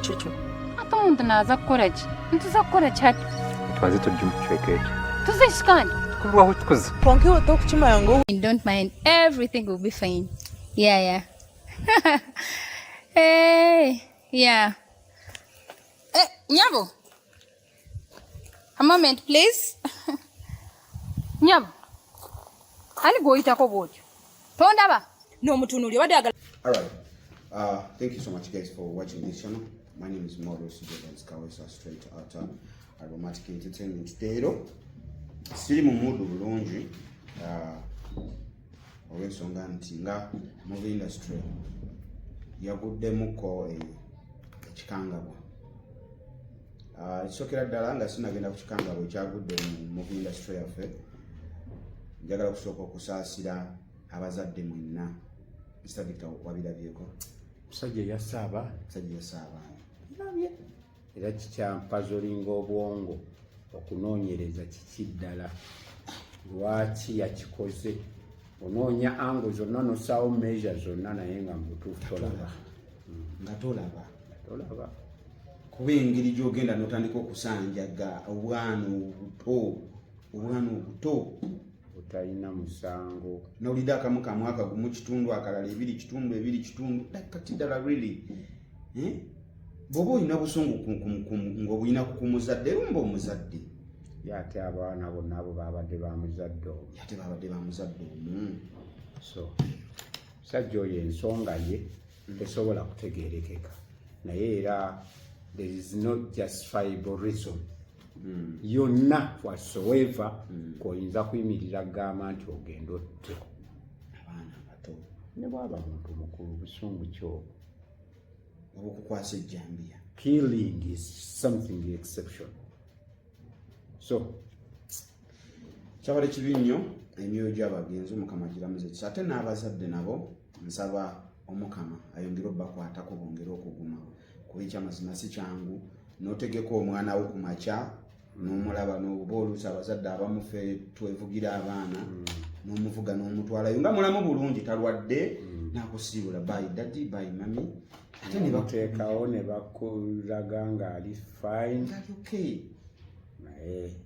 Chicho. Ate omuntu naaza kukola ki? Ntuza kukola ki ati? Twaze tujja mu kichweka ekyo. Tuze kikandi? Tukubaho tukuze. Konke otokukimanya ngo Don't mind, everything will be fine. Yeah. Hey, yeah. Nyabo. A moment, please. Nyabo. Ali goyitako bwotyo. Tondaba. no mutunuli obadde agala. All right. Thank you so much, guys, for watching this channel. My name is Maurice Jordan's Kawesa, straight out Aromatic Entertainment. Leero siri mu mood bulungi olw'ensonga nti nga movie industry yaguddemuko ekikangabwa. Ekisokera ddala nga sinagenda ku kikangabwa ekyagudde mu movie industry yaffe, njagala kusooka okusaasira abazadde mwenna. Mr. Victor wabirabyeko? Musajja yasaaba abaana era kikyampa zolinga obwongo okunoonyereza kiki ddala lwaki yakikoze. Onoonya ango zonna nosaawo measure zonna naye nga mubutuufu tolaba. nga tolaba kuba engeri gy'ogenda n'otandika okusanjaga obwana obuto otalina musango. n'olidde akamu kamwaka gumu kitundu akalala ebiri kitundu kati ddala really bw'oba olina busungu ng'obulina kumuzadde lumba omuzadde ate abaana bonna abo babadde bamuzadde omu. So musajja oyo ensonga ye tesobola kutegeerekeka, naye era there is no justifiable reason yonna whatsoever koyinza kuyimirira kugamba nti ogenda otte abaana abato ne bwaba muntu mukulu busungu kyo. obukukwasa ejjambiya. Killing is something exceptional. So kyabale kibi nnyo emyoyo gy'abagenzi Omukama giramuze kisa. Ate n'abazadde nabo nsaba Omukama ayongere obbakwatako bongere okuguma kuba ekyamazima si kyangu n'otegeka omwana wo ku makya n'omulaba n'oba oluusi abazadde abamu ffe twevugira abaana n'omuvuga n'omutwalayo nga mulamu bulungi talwadde n'akusiibula bayi daddy bayi mami ate ne bateekawo ne bakulaga ng'ali fine okay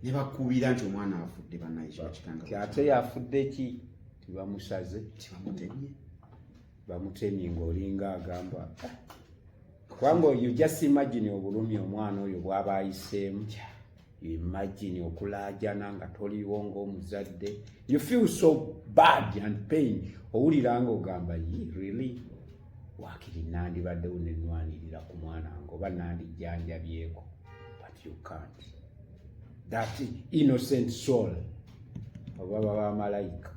ne bakubira nti omwana afudde bannayisha kikanga ate yafudde ki tibamusaze tibamutemye bamutemye ng'olinga agamba kubanga you just imagine obulumi omwana oyo bw'aba ayiseemu. Imagine okulaajana nga toliwo ng'omuzadde, you feel so bad and pain. Owulira ng'ogamba really waakiri nandibaddewo ne nnwanirira ku mwana nga oba nandijjanjabyeko, but you can't. That innocent soul oba bamalayika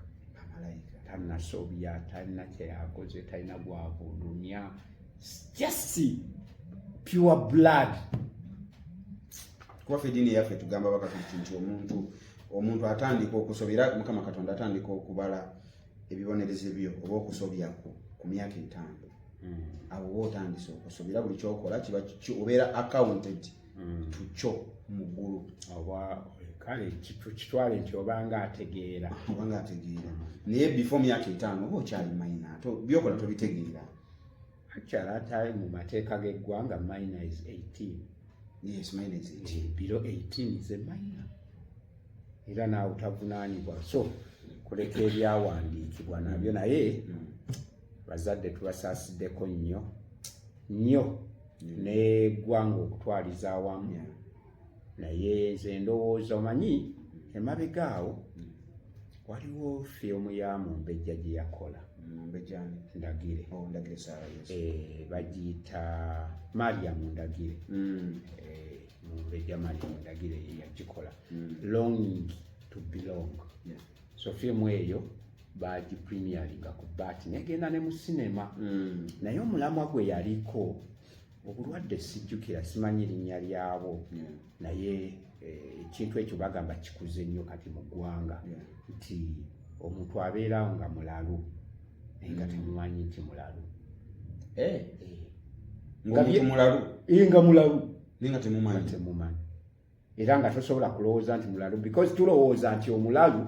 tannasobya, talina kyeyakoze, talina gwavudumya, just pure blood. Kuba ffe eddiini yaffe tugamba bakatoliki nti omuntu atandika okusobera Mukama Katonda atandika okubala ebibonerezo byo oba okusobya ku myaka 5. Abo oba otandise okusobera buli kyokola kiba obeera accounted to kyo mu ggulu. Kale kitwale nti obanga ategeera naye before myaka 5 oba okyali mayina byokola tobitegeera. Actually ate mu mateeka g'eggwanga minor is 18. Yes, minor is 18. Below 18 is a minor. Era naawe utavunaanibwa. So kuleka ebyawandiikibwa nabyo naye bazadde tubasaasiddeko nnyo n'eggwanga okutwaliza awamu. Naye nze ndowooza omanyi emabega awo waliwo fiimu ya Mumbejja gye yakola. Ndagire. Ndagire Sarah, yes. Bagiyita Mariam Ndagire. Mumbejja Mariam Ndagire ye yagikola. Longing to belong. Yeah. So fiimu eyo bagi premieringa ku Bati negenda ne mu sinema. Naye omulamwa gwe yaliko obulwadde sijjukira, simanyi linnya lyabo. Naye ekintu ekyo bagamba kikuze nnyo kati mu ggwanga nti omuntu abeera nga mulalu nga temumanyi nti mulalu. Nga mulalu nga temumanyi era nga tosobola kulowooza nti mulalu because tulowooza nti omulalu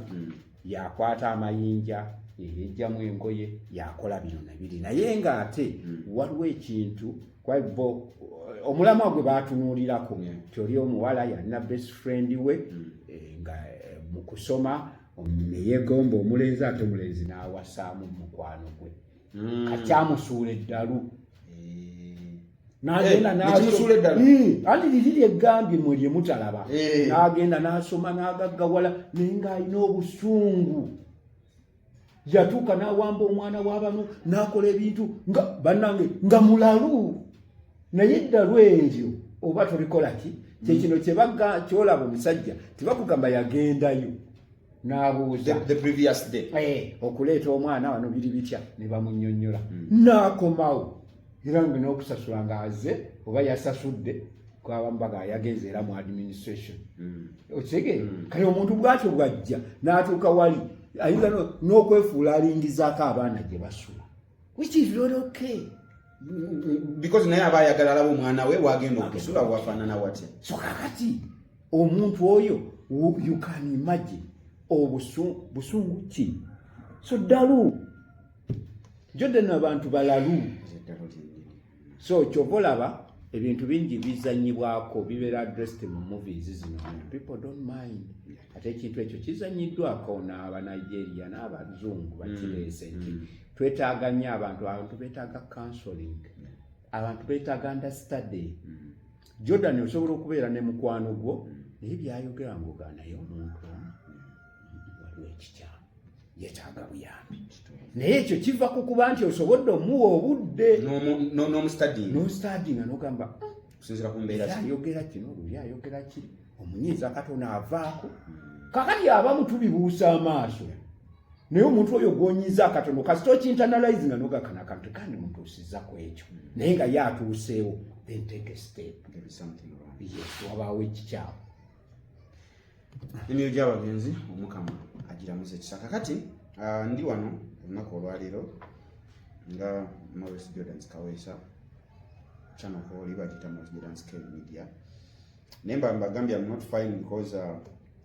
yakwata amayinja yejjamu engoye yakola bino nabiri naye ng'ate waliwo ekintu kwabo omulamwa gwe baatunuulirako tyoli omuwala yalina best friend we nga mu kusoma neyegomba omulenzi ate omulenzi n'awasaamu mukwano gwe kati amusuula eddalu n'agenda anti liri eggambye mwe lye mutalaba n'agenda n'asoma n'agaggawala naye ng'alina obusungu yatuuka n'awamba omwana w'abano n'akola ebintu nga bannange nga mulalu naye eddalu eryo oba tolikola ki kyekino kyolaba omusajja tebakugamba yagendayo n'abuuza the previous day okuleeta omwana wano biri bitya ne bamunnyonnyola n'akomawo era nga n'okusasula ng'aze oba yasasudde kwabambaga yagenze era mu administration okitegeera kale omuntu bw'atyo bw'ajja n'atuuka wali ayinza n'okwefuula alingizaako abaana gye basula which is not okay because naye aba ayagala alaba omwana we wagenda okusula wafaanana watya so kakati omuntu oyo you can imagine busungu ki so ddalu Jordan abantu balalu so kyova olaba ebintu bingi bizanyibwako bibeera addressed mu movies zino people don't mind ate ekintu ekyo kizanyiddwako n'abanigeria n'abazungu bakireese nti twetaaga nnyo abantu beetaaga counseling abantu beetaaga understudy Jordan osobola okubeera ne mukwano gwo naye byayogera ngoga naye omuntu waliwo ekikyamu yetaaga buyambi naye ekyo kiva ku kuba nti osobodde omuwa obudde n'omustudyinga n'ogamba kusinziira ku mbeera ayogera kino oluli ayogera kiri omunyiiza katono avaako kakati abamu tubibuusa amaaso naye omuntu oyo gw'onyiiza akatono kasita okintanalyze nga n'ogakana akantu kandi mutuusiza ku ekyo naye nga ye atuuseewo then take a step wabaawo ekikyamu emyoyo gy'abagenzi omukama agiramuza ekisa kakati ndi wano olunaku olwaleero nga Maurice Jordan Kaweesa channel koli bagita Maurice Jordan Scale Media nemba mbagambye I'm not fine because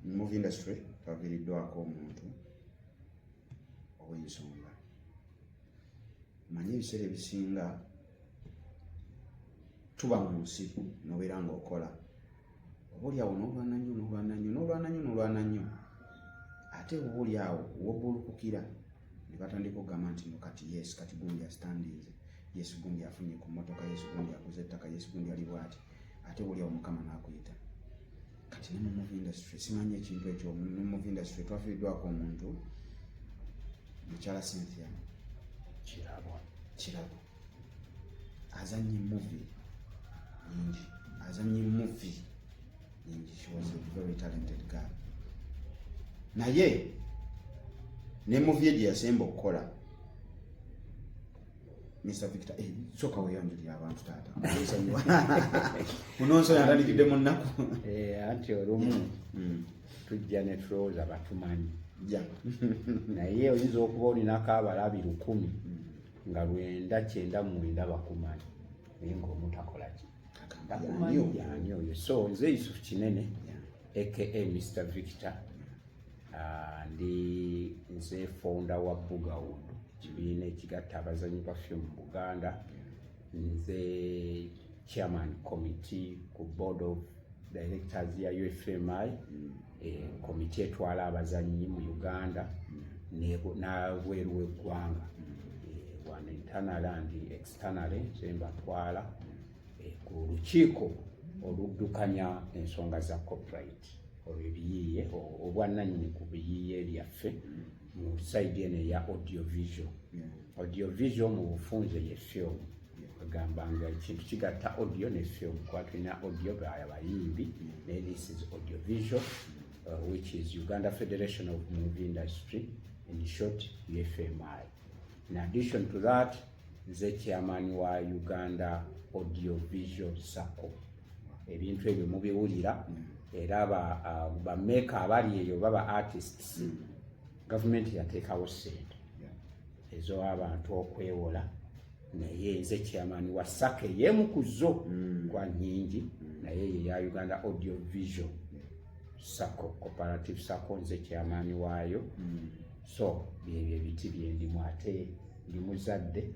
movie industry twaviiriddwako omuntu ow'ensonga manye ebiseera ebisinga tuba mu nsi n'obeera ng'okola obaolyawo n'olwana nnyo ate obaolyawo wobbulukukira ne batandika okugamba nti no kati yes kati gundi astandinze yes gundi afunye ku mmotoka yes gundi aguze ettaka yes gundi ali bw'ati ate obaolyawo mukama n'akuyita kati ne mu movie industry simanyi ekintu ekyo mu movie industry twafiiriddwako omuntu mukyala Cynthia Kirabo azanye movie nyingi she was a very talented girl naye ne movie gye yasemba okukola Mr. Victor soka weyanjulira abantu taata munonso yatandikidde mu nnaku anti olumu tujja ne tulowooza batumanyi naye oyinza okuba olinako abalabi 100 nga 999 bakumanyi naye ng'omuntu akola ki takumanyi yani oyo so nze Yusuf Kinene aka Mr. Victor ndi nze founder wa Bugawood kibiina ekigatta abazanyi ba film mu Buganda nze chairman committee ku board of directors ya UFMI committee etwala abazanyi mu Uganda n'abweru w'eggwanga one internal and external nzemba twala ku lukiiko oluddukanya ensonga za copyright olwebiyiiye obwannannyini ku biyiiye byaffe mu side eno eya audio visual mu bufunze ye film agambanga ekintu kigatta audio ne film kuba tulina audio bayimbi naye this is audio visual which is Uganda Federation of Movie Industry, in short UFMI. In addition to that, nze chairman wa Uganda Audio Visual Circle. Ebintu ebyo mubiwulira era ba maker abali eyo baba artists government yateekawo ssente ezo abantu okwewola naye nze chairman wa SACE yemu kuzo kwa nyingi naye ya Uganda Audio Visual Circle Cooperative Circle nze chairman waayo So byebyo ebiti byendimu ate ndi muzadde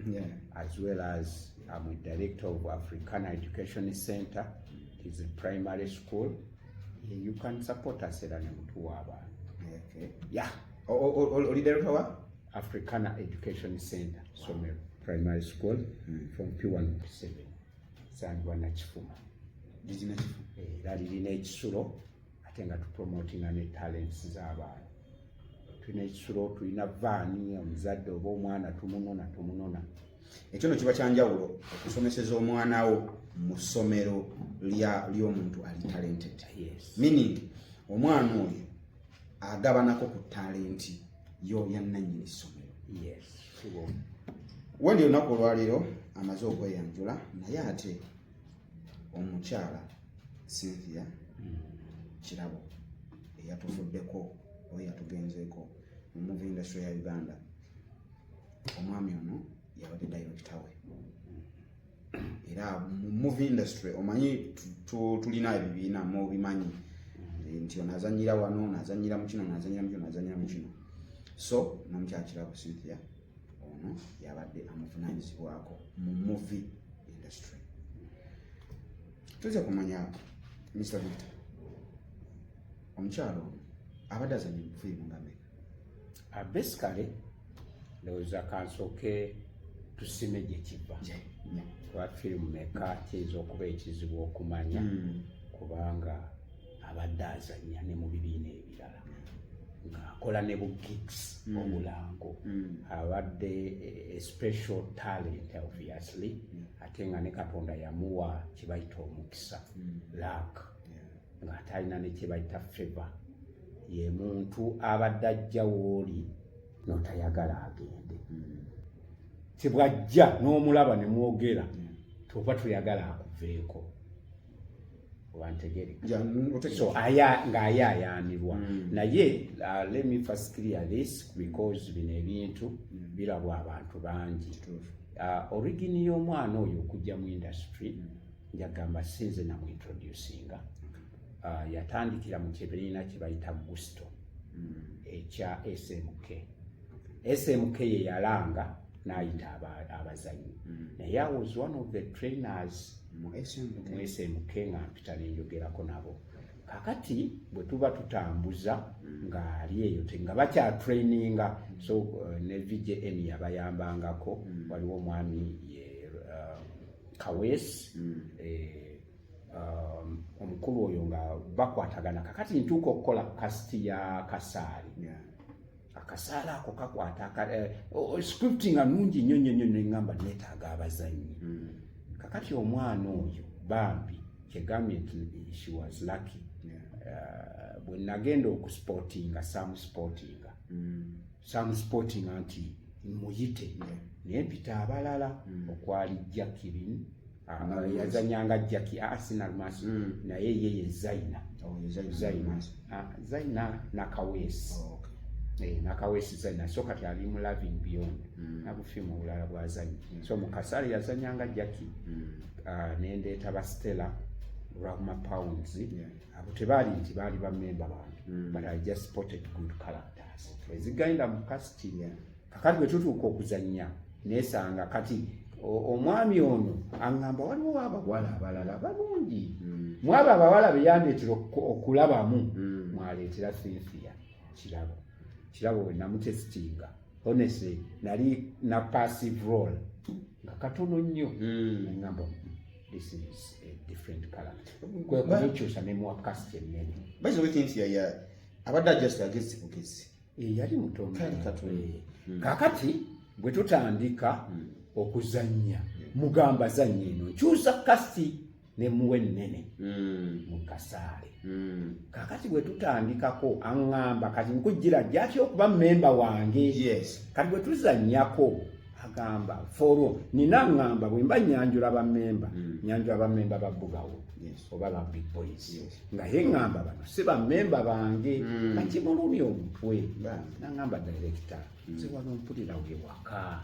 as well as I'm a director of Africana Education Center. It is a primary school. You can support us era ne mutuwa abantu. Okay. Yeah. Oli director wa Africana Education Center, Somero Primary School from P1 to P7. Sangwa na Kifuma. Dizina chifu. Era lirina ekisulo ate nga tupromotinga ne talents z'abantu. Tulina ekisulo, tulina vaani, omuzadde oba omwana tumunona. Ekyo no kiba kyanjawulo okusomeseza omwana wo mu ssomero ly'omuntu ali talented. Yes. Meaning omwana oyo agabanako ku talenti yo yannannyini ssomero. Yes. Sure. Wendi olunaku olwaleero amaze okweyanjula naye ate omukyala Cynthia Kirabo eyatufuddeko oyo yatugenzeeko mu movie industry ya Uganda. Omwami ono yabadde director we. Era mu movie industry omanyi tulina ebibiina mu bimanyi nti onazanyira wano, nazanyira mu kino, nazanyira mu kino. So n'omukyala Kirabo Cynthia ono yabadde amuvunaanyizibwako mu movie industry. Tuze kumanya Mr. Victor, omukyalo abadde azannya mu firimu nga mmeka? Basically ndowooza kansooke tusime gye kiva. Kuba firimu meka kiyinza okuba ekizibu okumanya kubanga abadde azannya ne mu bibiina ebirala ng'akola ne bu gigs obulango. Abadde a special talent obviously ate nga ne Katonda yamuwa kye bayita omukisa luck ng'ate alina ne kye bayita favor. Ye muntu abadde ajja w'oli n'otayagala agende. Tebwajja n'omulaba ne mwogera toba tuyagala akuveeko. Oba ntegereka. So ng'ayaayaanirwa. Naye let me first clear this because bino ebintu birabwa abantu bangi. Origin y'omwana oyo okujja mu industry njagamba sinze namu introducinga. Yatandikira mu kibiina kye bayita Gusto ekya SMK. SMK ye yalanga n'ayita abazanyi. Naye I was one of the trainers mu SMK nga mpita n'enjogerako nabo. Kakati bwe tuba tutambuza ng'ali eyo nga bakyatraininga so ne VJM yabayambangako. Waliwo omwami Kawesi omukulu oyo nga bakwatagana. Kakati ntuuka okukola kasiti ya Kasaali. Akasaali ako kakwata scripting nungi nnyo neŋŋamba neetaaga abazanyi. Kakati omwana oyo bambi kyegambye nti she was lucky. Bwe nagenda okusportinga samusportinga nti muyite naye mpita abalala okwali Jacqueline yazanyanga Jackie Arsenal Mas naye yeye Zaina na Kawesi. Nakawesi Zaina so kati ali mu Loving Beyond nabufimu obulala bwazanyi. So mu Kasaali yazanyanga Jackie nendeeta ba Stella Rama Pounds. Abo tebaali nti baali bammemba bantu but I just spotted good characters. Ezigenda mu cast kakati bwe tutuuka okuzannya nesanga kati omwami ono aŋŋamba waliwo abawala abalala balungi mwabo abawala beyandeetera okulabamu mwaleetera Cynthia Kirabo we namutesitinga honestly nali na passive role nga katono nnyo neŋŋamba this is a different character kwe kumukyusa ne muwa cast ennene. By the way, Cynthia abadde ajjasita agezi bugezi yali mutono kakati bwe tutandika okuzannya mugamba zannya eno nkyusa kasti ne muwe nnene mu Kasaale. Kakati bwe tutandikako aŋŋamba kati nkujjira gyati okuba memba wange. Kati bwe tuzannyako agamba foro nina ŋŋamba bwe mba nyanjula bammemba ba Bugawo oba ba Big Boys nga ye ŋŋamba bano si bammemba bange kakimulumya omutwe naŋŋamba director nze wano mpulira we waka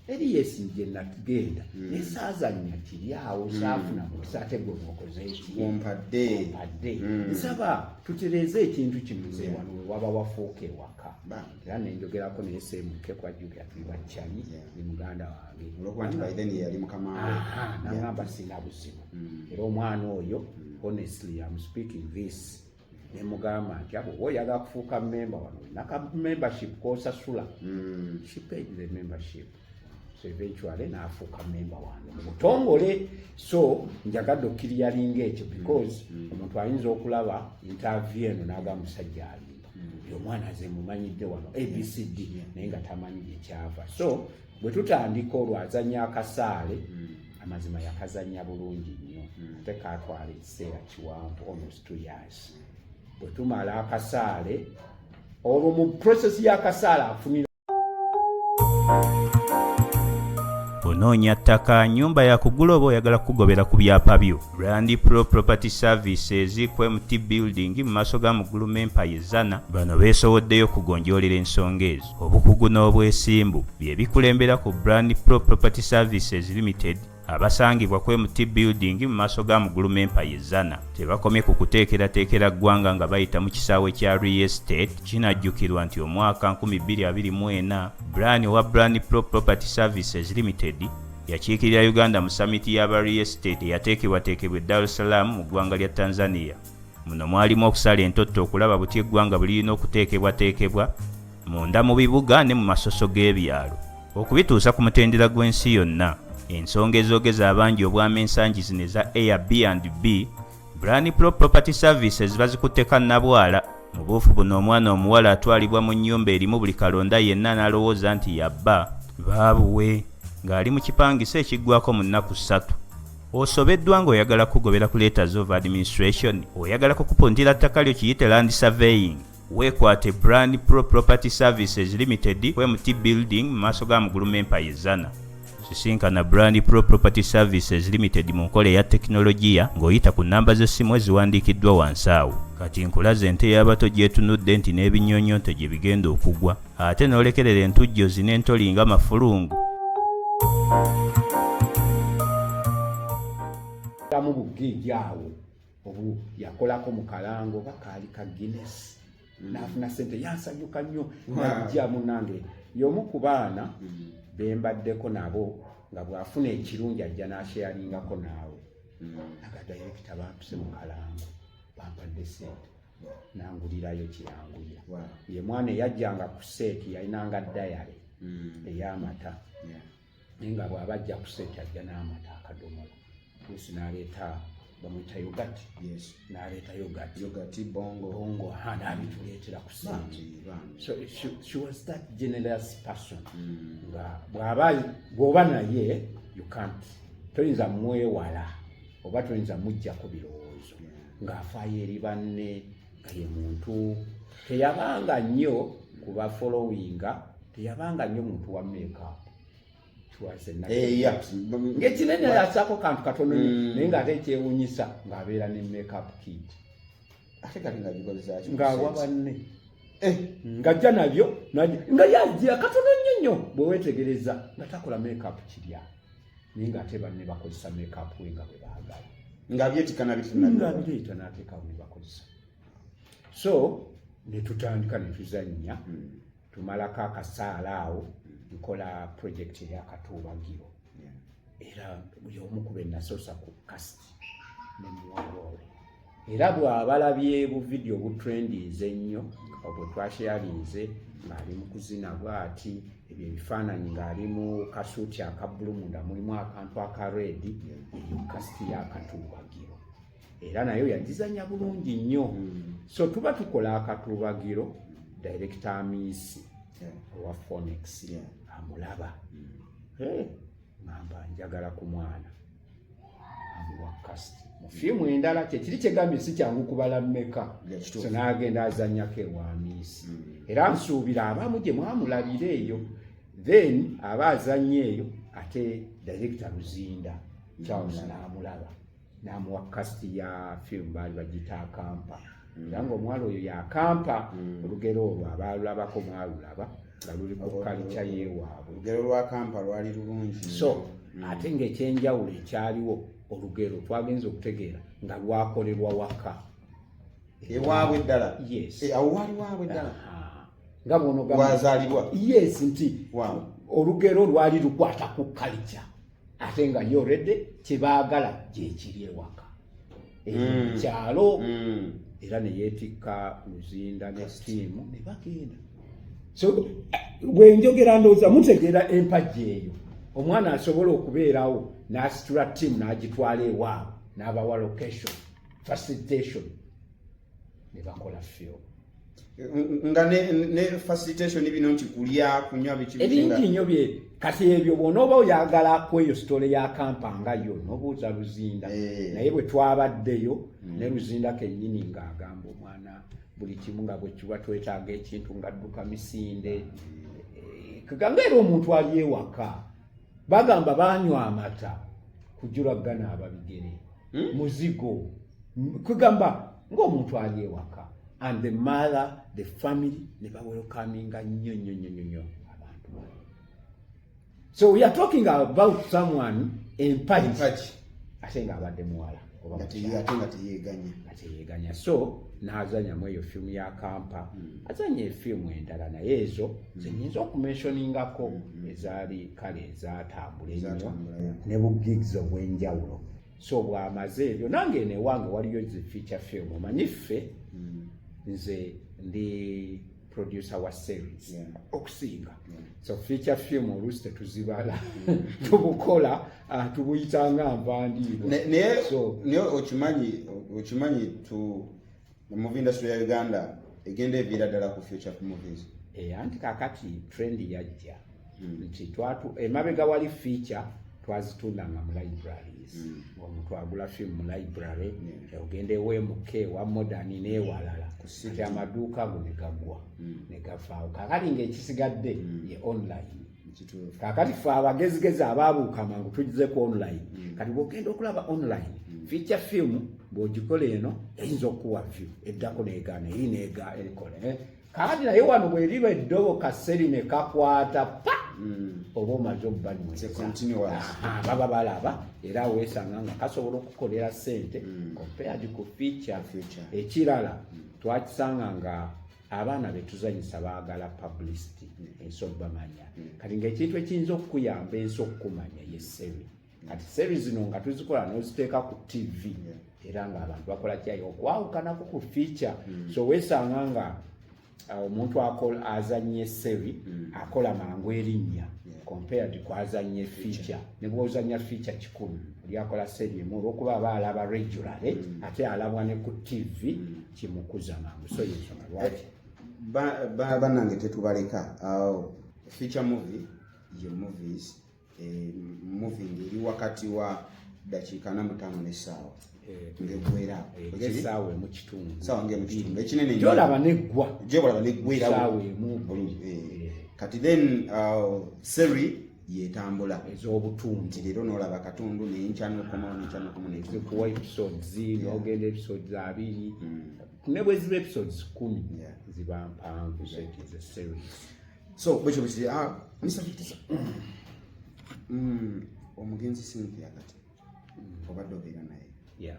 eri yesinje natugenda nesaazanya kiri awo saafuna mukisate gwonokoze ompadde nsaba tutereze ekintu kimuze wano waba wafuuka ewaka era nenjogerako neyeseemuke kwajjukira tuli bakyali ni muganda wange olwokuba nti by then yali mukama we nangamba sina buzibu era omwana oyo honestly I'm speaking this nemugamba nti abo oyagala kufuuka member wano naka membership kosasula she paid the membership so eventually naafuuka member wano mutongole so njagadde okkiriyalinga ekyo because omuntu ayinza okulaba interview eno n'agamba musajja alimba omwana aze mumanyidde wano abcd naye nga tamanyi gyekyava so bwe tutandika olwo azanya akasaale amazima yakazanya bulungi nnyo ate kaatwala ekiseera kiwanvu almost 2 years bwe tumala akasaale olwo mu process y'akasaale afunira onoonya ttaka nyumba ya kugula oba oyagala kugobera ku byapa byo Brand Pro Property Services ku MT Building mu maaso ga Mugulu Empire Zana bano beesowoddeyo kugonjoolera ensonga ezo obukugu n'obwesimbu bye bikulembera ku Brand Pro Property Services Limited abasangibwa ku MT Building mu maaso ga Mugulu Empire Zana tebakomye ku kuteekerateekera ggwanga nga bayita mu kisaawe kya real estate kinajjukirwa nti omwaka 2024 Brand Pro Property Services Limited yakiikirira Uganda mu summit y'aba real estate eyateekebwateekebwa Dar es Salaam mu ggwanga lya Tanzania. Muno mwalimu okusala entotto okulaba buti eggwanga bulirina okuteekebwateekebwa munda mu bibuga ne mu masoso g'ebyalo okubituusa ku mutendera gw'ensi yonna. Ensonga ezogeza abangi obwama ensangi zino eza Airbnb Brand Pro Property Services bazikutte kannabwala. Mu buufu buno omwana omuwala atwalibwa mu nnyumba erimu buli kalonda yenna n'alowooza nti yabba baabuwe ng'ali mu kipangisa ekiggwako mu nnaku 3. Osobeddwa ng'oyagala kugobera ku letters of administration oyagala kukupuntira ttaka lyo kiyite land surveying weekwate Brand Pro Property Services Limited ku MT Building mu maaso ga Mugulu Empire Zana. Sisinkana Brand Pro Property Services Limited mu nkola eya tekinologiya ng'oyita ku nnamba z'essimu eziwandiikiddwa wansi awo. Kati nkulaze ente y'abato gyetunudde nti n'ebinyonyonto gye bigenda okugwa ate n'olekerera entujjozi n'entoli nga mafulungu. mu buggeeji awo obu yakolako mu kalango bakaali ka Guinness n'afuna ssente yansanyuka nnyo najja munange y'omu ku baana bembaddeko nabo nga bw'afuna ekirungi ajja n'akyeyalingako naawe naga dayirekita bampise mu kalango bampadde ssente nangulirayo kyeyangulira ye mwana eyajjanga ku seeti yalinanga dayale ey'amata naye nga bw'abajja ku seeti ajja n'amata akadomola Lucy n'aleeta bamwita yogurt n'aleeta yogurt bongo n'abituleetera ku seeti. So she was that generous person nga bw'oba naye you can't toyinza mwewala oba toyinza mujjako birowoozo ng'afaayo eri banne nga ye muntu teyabanga nnyo kuba followinga teyabanga nnyo muntu wa makeup ng'ekinene yasaako kantu katono naye ng'ate ekyewuunyisa ng'abeera ne makeup kit ng'awa banne ng'ajja nabyo nga yajja katono nnyo bwe weetegereza nga takola makeup kirya naye ng'ate banne bakozesa makeup we nga bwe baagala ng'abyetika ng'abireeta n'ateekawo ne bakozesa. So ne tutandika ne tuzannya tumalako akasaala awo nkola project ey'akatuubagiro era buli omu ku be nasoosa ku kasiti ne muwaloole era bw'abalabye bu video butrendinze ennyo obwe twasharinze ng'ali mu kuzina bw'ati ebyo ebifaananyi ng'ali mu kasuuti aka bbulu munda mulimu akantu aka red eyo kasiti y'akatuubagiro era nayo yagizanya bulungi nnyo. So tuba tukola akatuubagiro director Amisi owa Phoenix amulaba ngamba njagala ku mwana amuwa kasiti mu fiimu endala kyekiri kyegambye si kyangu kubala mmeka so n'agenda azannyako ewa Amisi era nsuubira abamu gye mwamulabira eyo then aba azannye eyo ate director Luzinda Charles n'amulaba n'amuwa kasiti ya fiimu baali bagita akampa era ng'omuwala oyo yakampa olugero olwo abaalulabako mwalulaba nga luli ku culture yeewaabwe. Olugero lwa Kampa lwali lulungi. So ate ng'ekyenjawulo ekyaliwo olugero twagenza okutegeera nga lwakolerwa waka ewaabwe ddala. Yes. Awo wali waabwe ddala nga bwono wazaalibwa. Yes, nti olugero lwali lukwata ku culture ate nga yo already kyebaagala gyekiri ewaka kyalo era ne yeetikka Luzinda ne ttiimu ne bagenda. So bwe njogera ndowooza mutegeera empagi eyo omwana asobola okubeerawo n'asitula ttiimu n'agitwala ewaabwe n'abawa location facilitation ne bakola film nga ne facilitation bino nti kulya kunywa ebingi nnyo bye kati ebyo bw'onooba oyagala kweyo sitole ya Kampa nga yo n'obuuza Luzinda naye bwe twabaddeyo ne Luzinda kennyini ng'agamba omwana buli kimu nga bwe kiba twetaaga ekintu ng'adduka misinde kagamba era omuntu ali ewaka bagamba banywa amata kujulagana ababigere muzigo kugamba ng'omuntu ali ewaka and the mother the family ne bawelcominga nnyo abantu. So we are talking about someone empagi ate nga abadde muwala ate nga teyeeganya. So n'azanyamu eyo fiimu ya Kampa azanya efiimu endala naye ezo zenyinza okumentioningako ezaali kale ezatambula ennyo ne bugigs obw'enjawulo. So bw'amaze ebyo nange newange waliyo zi feature film omanyi ffe nze ndi producer wa series okusinga. So feature film oluusi tetuzibala tubukola tubuyitanga mpandiibwa. Naye okimanyi tu movie industry ya Uganda egenda eviira ddala ku feature movies. Anti kakati trend yajja nti emabega wali feature twazitundanga mu libraries. Omuntu agula film mu library ogenda eweemuke wa modern n'ewalala ati amaduuka ago ne gagwa ne gafaawo. Kakati ng'ekisigadde ye online. Kakati ffe abagezigezi abaabuuka mangu tugize ku online. Kati bw'ogenda okulaba online feature film bw'ogikola eno eyinza okuwa view eddako n'egaana eri n'ega erikole. Kakati naye wano bw'eriba eddobo kaseri ne kakwata pa oba omaze obbanyumisa baba balaba era weesanga nga kasobola okukolera ssente compared ku feature. Ekirala twakisanga nga abaana betuzanyisa baagala publicity ensi okubamanya. Kati ng'ekintu ekiyinza okukuyamba ensi okukumanya ye series. Kati series zino nga tuzikola n'oziteeka ku TV era ng'abantu bakola kyayo okwawukanako ku feature. So weesanga nga omuntu azanye series akola mangu erinnya compared ku azanye feature. Ne bw'ozanya feature kikulu oli akola series emu olw'okuba aba alaba regularly ate alabwa ne ku TV kimukuza mangu. So yensonga lwaki bannange tetubaleka feature movie ye movies movie ngeri wakati wa dakiika 45 n'essaawa ngegwera esaawa emu kitundu saawa ngemu kitundu ekinene gyolaba neggwa gyolaba neggwera esaawa emu kati then seri yetambula ez'obutundu leero n'olaba katundu n'enkya n'okomawo zikuwa episodes n'ogenda episodes 2 ne bwe ziba episodes 10 ziba mpanvu ze series. So bwekyo bwekiri Mr. Victor omugenzi Cynthia kati obadde obeera naye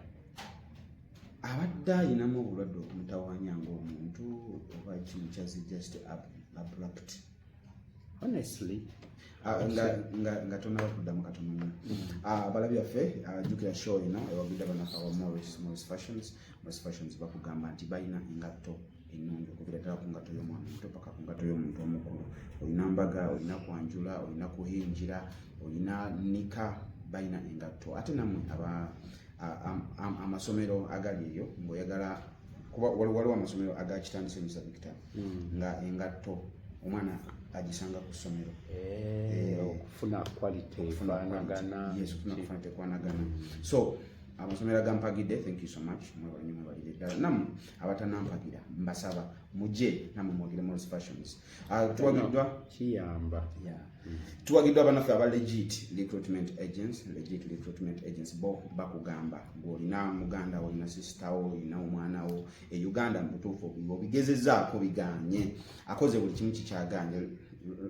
abadde ayinamu obulwadde okumutawaanya ng'omuntu oba ekintu kyazi just abrupt honestly nga tonaba kuddamu katono abalabi baffe jjukira show eno ewagidde abanafe awa Morris Fashions bakugamba nti balina engatto ennungi okuvira ddala ku ngatto y'omwana omuto paka ku ngatto y'omuntu omukulu. Olina mbaga, olina kwanjula, olina kuhinjira, olina nika, balina engatto. Ate nammwe amasomero agali eyo ng'oyagala kuba waliwo amasomero agakitandise Mr. Victor nga engatto omwana agisanga ku ssomero okufuna quality ekwanagana. Yes, okufuna quality ekwanagana. So amasomero agampagidde, thank you so much. Mwebalire ddala. Nammwe abatanampagira mbasaba mujje nammwe mwogere Morris Fashions. Tuwagiddwa kiyamba. Tuwagiddwa abannaffe aba legit recruitment agents bo bakugamba ng'olina muganda wo, olina sister wo, olina omwana wo Uganda mutuufu obigezezzaako biganye akoze buli kimu kikyaganye.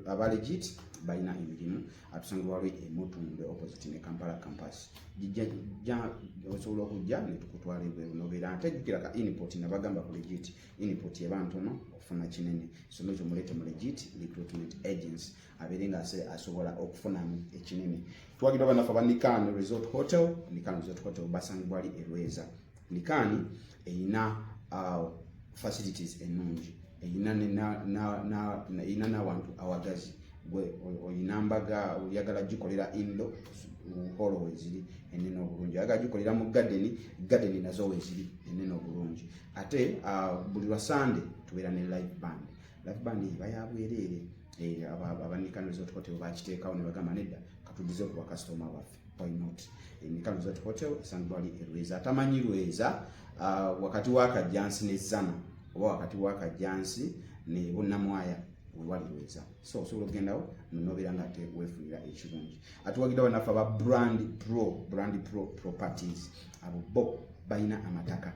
aba legit balina emirimu atusangibwa lwe emutunde opposite ne Kampala campus jijja osobola okujja ne tukutwala ebweru nobeera ate jjukira ka input nabagamba ku legit input yebantono okufuna kinene so n'ekyo mulete mu legit recruitment agency abeere nga asobola okufunamu ekinene twagidwa banafu aba Nikani Resort Hotel basangibwa ali Erweza. Nikani eyina facilities ennungi eyina n'abantu awagazi gwe oyina mbaga oyagala gikolera indo holo weziri enene obulungi oyagala gikolera mu garden nazo weziri enene obulungi ate buli lwa Sunday tubeera ne live band bayabwerere Nikani Resort Hotel bakiteekawo ne bagamba nedda katugize ku bakasitoma baffe why not Nikani Resort Hotel esangibwa ali Erweza atamanyi Lweza wakati wa Kajjansi ne Zana oba wakati wa Kajjansi ne Bunnamwaya wali Lweza so osobola okugendawo nobeera nga ate weefunira ekirungi atuwagiddawo nafe aba Brand Pro Properties abo bo balina amataka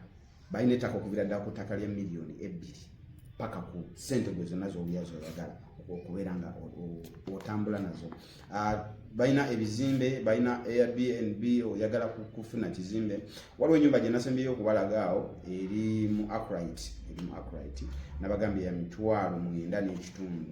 balina ettaka okuvira ddala ku ttaka lya miliyoni 2 paka ku ssente gwe zonna z'olyazo oyagala okubeera nga otambula nazo balina ebizimbe balina Airbnb oyagala kufuna kizimbe waliwo ennyumba gye nasembyeyo okubalagaawo eri mu Arkwright nabagambye ya $9,000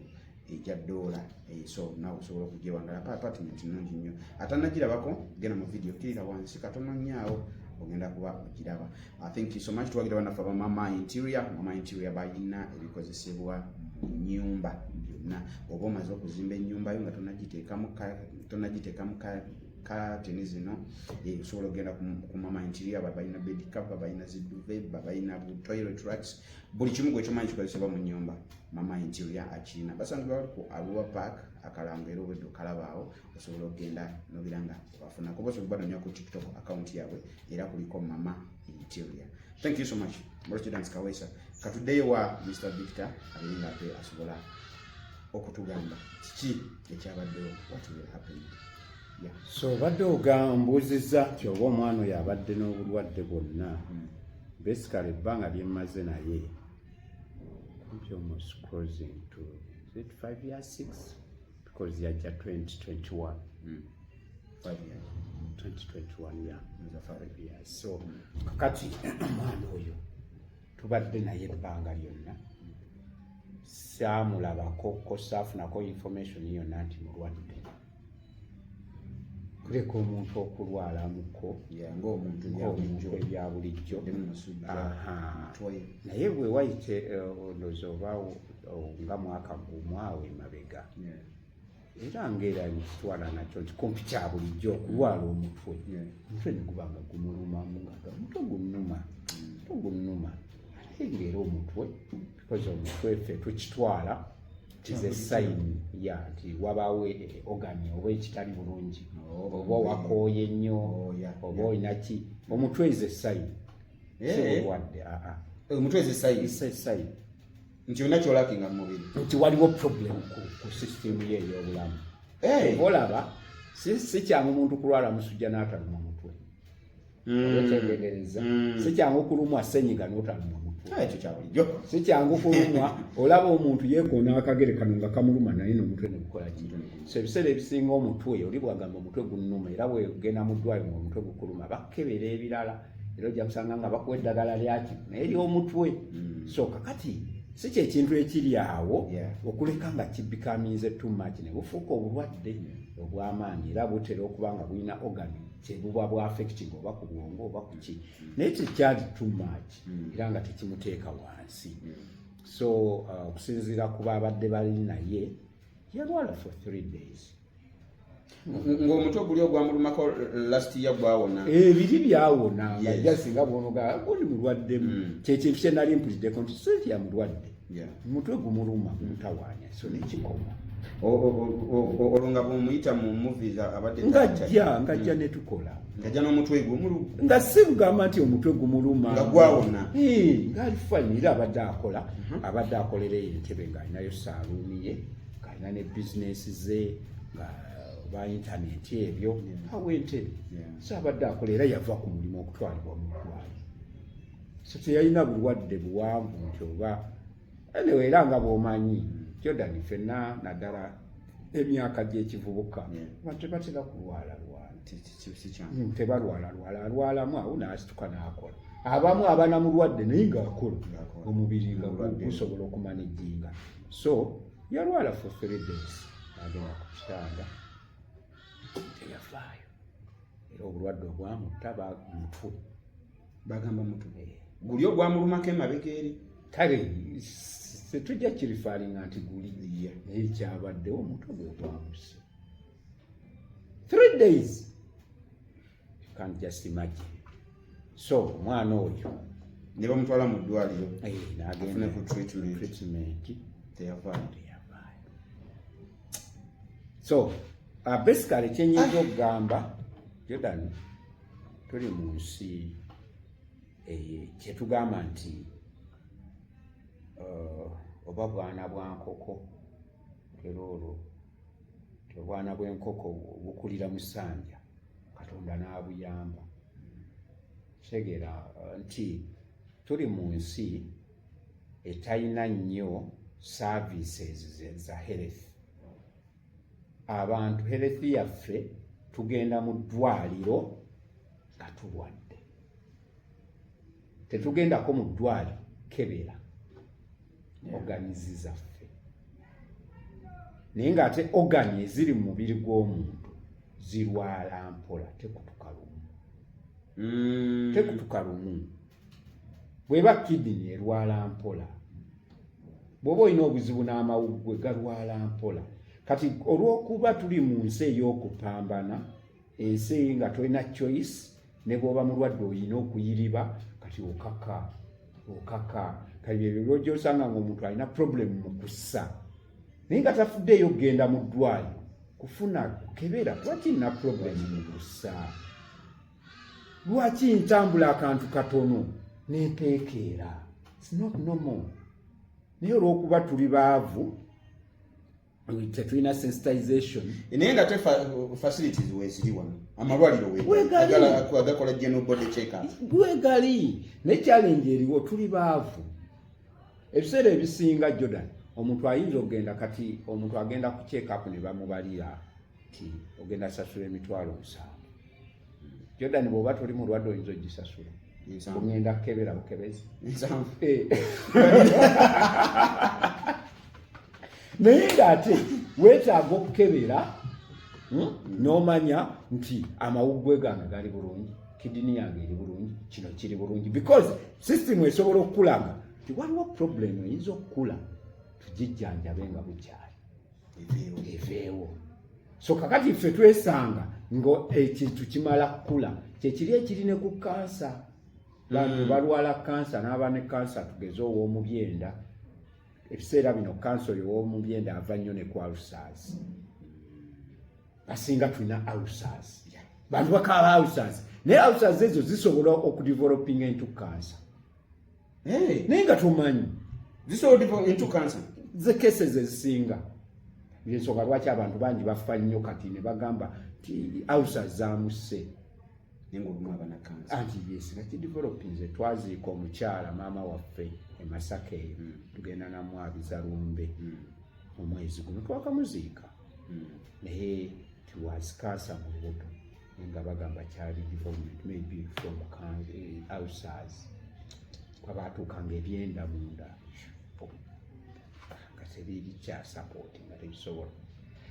ejja $. So nawe osobola okugyewangala apartment nnungi nnyo atanagirabako genda mu video kirira wansi katono nnyo ogenda kuba ogiraba. Thank you so much. Twagira banafu aba Mama Interior balina ebikozesebwa mu nnyumba byonna oba omaze okuzimba ennyumba yo nga tonagiteekamu kateni zino osobola ogenda ku Mama Interior balina bed cover balina ziduve balina toilet racks buli kimu gwe kyomanyi kikozesebwa mu nnyumba Mama Interior akina basangibwa ku Arua Park akalango era obwedde okalabaawo osobola okugenda nobira nga bafuna kuba osobola banonya ku TikTok account yaabwe era kuliko Mama Interior. Thank you so much. Dance Kawesa katuddeyo wa Mr. Victor abeera ate asobola okutugamba kiki ekyabaddewo what will happen. Yeah. So badde ogambuzizza nti oba omwana oyo abadde n'obulwadde bwonna basically ebbanga lyemmaze naye almost closing to 5 years 6 because yajja 2021 5 years 2021 yeah 5 years so kakati omwana oyo tubadde naye ebbanga lyonna saamulabako ko saafunako information yonna nti mulwadde kuleka omuntu okulwalamuko ng'omuntu ebya bulijjo naye bwe wayite ndowooza oba nga mwaka gumu awo emabega era ngaera nikitwala nakyo nti kumpi kya bulijjo okulwala omutwe omutwe ne guba nga gumulumamu nga omutwe gunnuma ate ngaera omutwe because omutwe ffe tukitwala kize sayini ya nti wabaawo ogani oba ekitali bulungi oba wakooye nnyo oba olinaki omutwe ize sayini siobwadde omutwe ize sayini nti yonna kyolakinga mu mubiri nti waliwo problem ku sisitimu ye ey'obulamu olaba si kyangu omuntu kulwala musujja n'ataluma mutwe okyegendereza si kyangu okulumwa senyiga n'otaluma ekyo kyabulijjo si kyangu kulumwa olaba omuntu yeekoona akagere kano nga kamuluma naye n'omutwe ne gukola kintu so ebiseera ebisinga omutwe oli bwagamba omutwe gunnuma era bwegenda mu ddwaliro nga omutwe gukuluma bakebera ebirala era ojja kusanga nga bakuwa eddagala lyaki naye ly'omutwe so kakati si kyekintu ekiri awo okuleka nga kibikamize too much ne bufuuka obulwadde obw'amaanyi era butera okuba nga bulina ogani kyebuba bwa affecting oba ku bwongo oba ku ki naye tekyali too much era nga tekimuteeka wansi so okusinziira ku baabadde bali naye yalwala for 3 days ng'omutwe guli ogwamulumako last year gwawona biri byawona ng'ajja singa bwonoga gundi mulwaddemu kyekintu kye nali mpuliddeko nti sinti ya mulwadde omutwe gumuluma gumutawaanya so nekikoma olwo nga bwomuyita mu movies abadde ngajja netukola ngajja n'omutwe gumuluma nga si bugamba nti omutwe gumuluma nga gwawona ngaali fine era abadde akolera entebe ng'alinayo saaluuni ye ng'alina ne bizinesi ze ba internet ebyo awo entebe so abadde akola era yava ku mulimu okutwalibwa mu ddwaliro so teyalina bulwadde buwanvu nti oba anyway era nga bw'omanyi Jordan fenna naddala emyaka gy'ekivubuka tebatera kulwala tebalwalamu awo n'asituka n'akola abamu abanamulwadde naye ng'akola omubiri nga gusobola okumanejinga so yalwala for 3 days agenda ku kitanda teyafaayo era obulwadde obwamutta mutwe bagamba mutwe guli ogwamulumako emabega eri kale tetujja kirifaalinga nti guli naye kyabaddewo omutwe gwe gwamuse 3 days you can't just imagine so omwana oyo ne bamutwala mu ddwaliro n'agenda ku treatment teyavaayo so basically kyenyinza okugamba Jordan tuli mu nsi kyetugamba nti oba bwana bwa nkoko era olwo obwana bw'enkoko bukulira mu ssanja Katonda n'abuyamba kitegeera nti tuli mu nsi etalina nnyo services za health abantu health yaffe tugenda mu ddwaliro nga tulwadde tetugendako mu ddwaliro kebera organizi zaffe naye ng'ate ogani eziri mu mubiri gw'omuntu zirwala mpola tekutuka lumu bweba kidini erwala mpola bw'oba olina obuzibu n'amawuggwe galwala mpola kati olw'okuba tuli mu nsi ey'okupambana ensi nga tolina choice ne bw'oba mulwadde olina okuyiriba kati okaka kali ebyo lwojja osanga ng'omuntu alina problem mu kussa naye nga tafuddeeyo okgenda mu ddwaliro kufuna kukebera lwaki nina problem mu kussa lwaki ntambula akantu katono nempeekeera it's not normal naye olw'okuba tuli baavu tetulina sensitization naye nga te facilities weeziri wano amalwaliro agakola general body check-up wegali naye challenge eriwo tuli baavu ebiseera ebisinga Jordan omuntu ayinza okgenda kati omuntu agenda ku check-up ne bamubalira ti ogenda sasula emitwalo 7 Jordan bw'oba tuli mulwadde oyinza ogisasula ngenda kukebera bukebezi naye ng'ate weetaaga okukebera n'omanya nti amawuggwe gange gali bulungi kidini yange eri bulungi kino kiri bulungi because system esobola okukulaga ti waliwo problem eyinza okukula tugijjanjabe nga bukyali eveewo so kakati ffe twesanga ng'ekintu kimala kukula kyekiri ekirine ku kansa bantu balwala kansa n'aba ne kansa tugeze ow'omubyenda ebiseera bino kansa oyo ow'omubyenda ava nnyo ne ku ulcers basinga tulina ulcers bantu bakaba ulcers naye ulcers ezo zisobola okudeveloping into cancer naye nga tumanyi zisobola into cancer ze cases ezisinga yensonga lwaki abantu bangi bafa nnyo kati ne bagamba ti ulcers zamusse anti yes nakidevelopinze twaziika omukyala maama waffe e Masaka eyo tugenda namwabiza lumbe omwezi guno twakamuziika naye was cancer mu lubuto nga bagamba kyali development maybe from ulcers kwabatuukanga ebyenda munda nga tebiri kya support nga tebisobola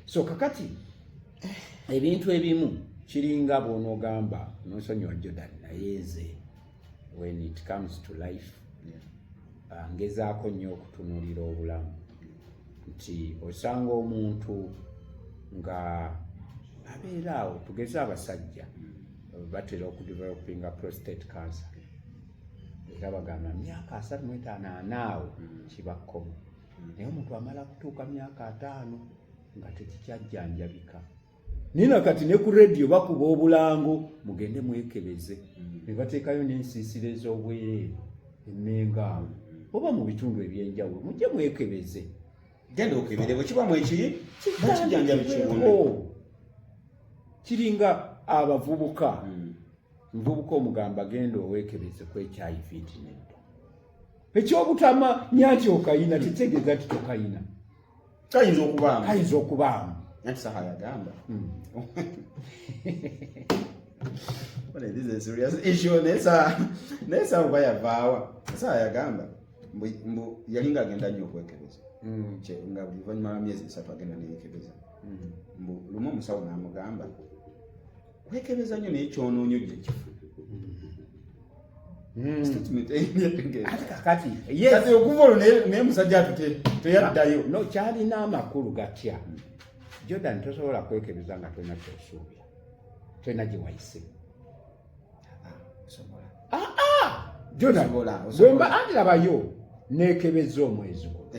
so kakati ebintu ebimu kiringa bw'onoogamba n'onsonyiwa Jordan naye nze when it comes to life ngezaako nnyo okutunuulira obulamu nti osanga omuntu nga abeera awo tugeze abasajja batera okudevelopinga prostate cancer era bagamba myaka 35 awo kibakkomo naye omuntu amala kutuuka myaka 5 nga tekikyajjanjabika nina kati ne ku radio bakuba obulango mugende mwekebeze ne bateekayo n'ensiisira ez'obwereere emmengaawo oba mu bitundu ebyenjawulo mujje mwekebeze genda okebere bwe kiba mwekiri bakijjanja bikiwonde kiringa abavubuka nvubuka omugamba genda owekebeze ku HIV tinedda ekyobutama nyanti okayina kitegeeza ti tokayina kayinza okubaamu anti saha yagamba this is a serious issue nesa oba yavaawa saha yagamba mbu yalinga agenda nnyo okwekebeza nga buli luvannyuma lwa myezi 3 agenda neyekebeza mbu lumu omusawo n'amugamba kwekebeza nnyo naye kyonoonyo gye kifu statement kati okuva olwo naye musajja ate teyaddayo no kyalina amakulu gatya Jordan tosobola kwekebeza nga tolina kyosuubira tolina gye wayise Jordan bwemba andirabayo neekebeza omwezi gwo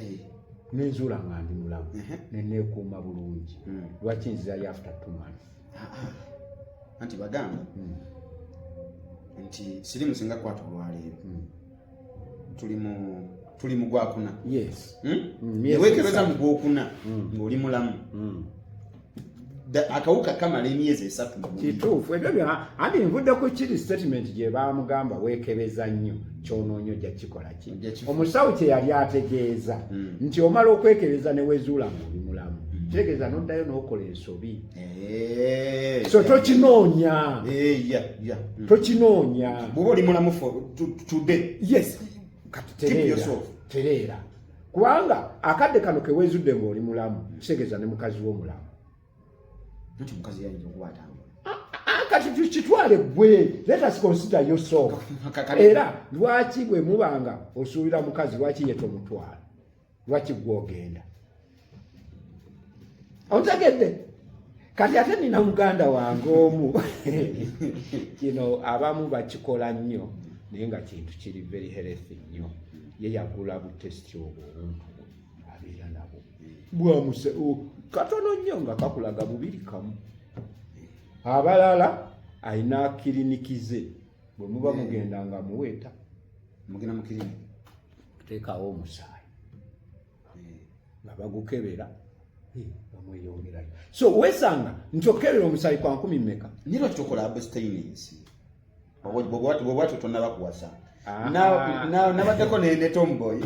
nenzuula nga ndi mulamu neneekuuma bulungi lwaki nzirayo after 2 months anti bagamba nti siri musinga kwata olwaleero tuli mu gwakuna ewekebeza mu gwokuna ng'oli mulamu akawuka kamala emyezi 3 kituufu ebyo andi nvudde ku kiri statement gye baamugamba weekebeza nnyo kyonoonyo ojja kikola ki omusawo kye yali ategeeza nti omala okwekebeza ne weezuula ng'oli mulamu kitegeeza n'oddayo n'okola ensobi so tokinoonya tokinoonya bw'oba oli mulamu today yes kati tereera kubanga akadde kano keweezudde ng'oli mulamu kitegeeza ne mukazi w'omulamu nti mukazi yayinza okuba atambula kati tukitwale gwe let us consider yourself era lwaki bwe mubanga osuubira mukazi lwaki ye tomutwala lwaki gwogenda ontegedde kati ate nina muganda wange omu kino abamu bakikola nnyo naye nga kintu kiri very healthy nnyo ye yagula butesiti obwo obuntu abeera nabo bwamuse katono nnyo nga kakulaga 2 kamu abalala ayina kiriniki ze bwe muba mugenda nga muweeta mugenda mu kiriniki kuteekawo omusaayi nga bagukebera bamweyongerayo so wesanga nti okukebera omusaayi kwa 10 mmeka naye lwaki tokola abstainence bwebwatyo tonnaba kuwasa nabaddeko ne tomboy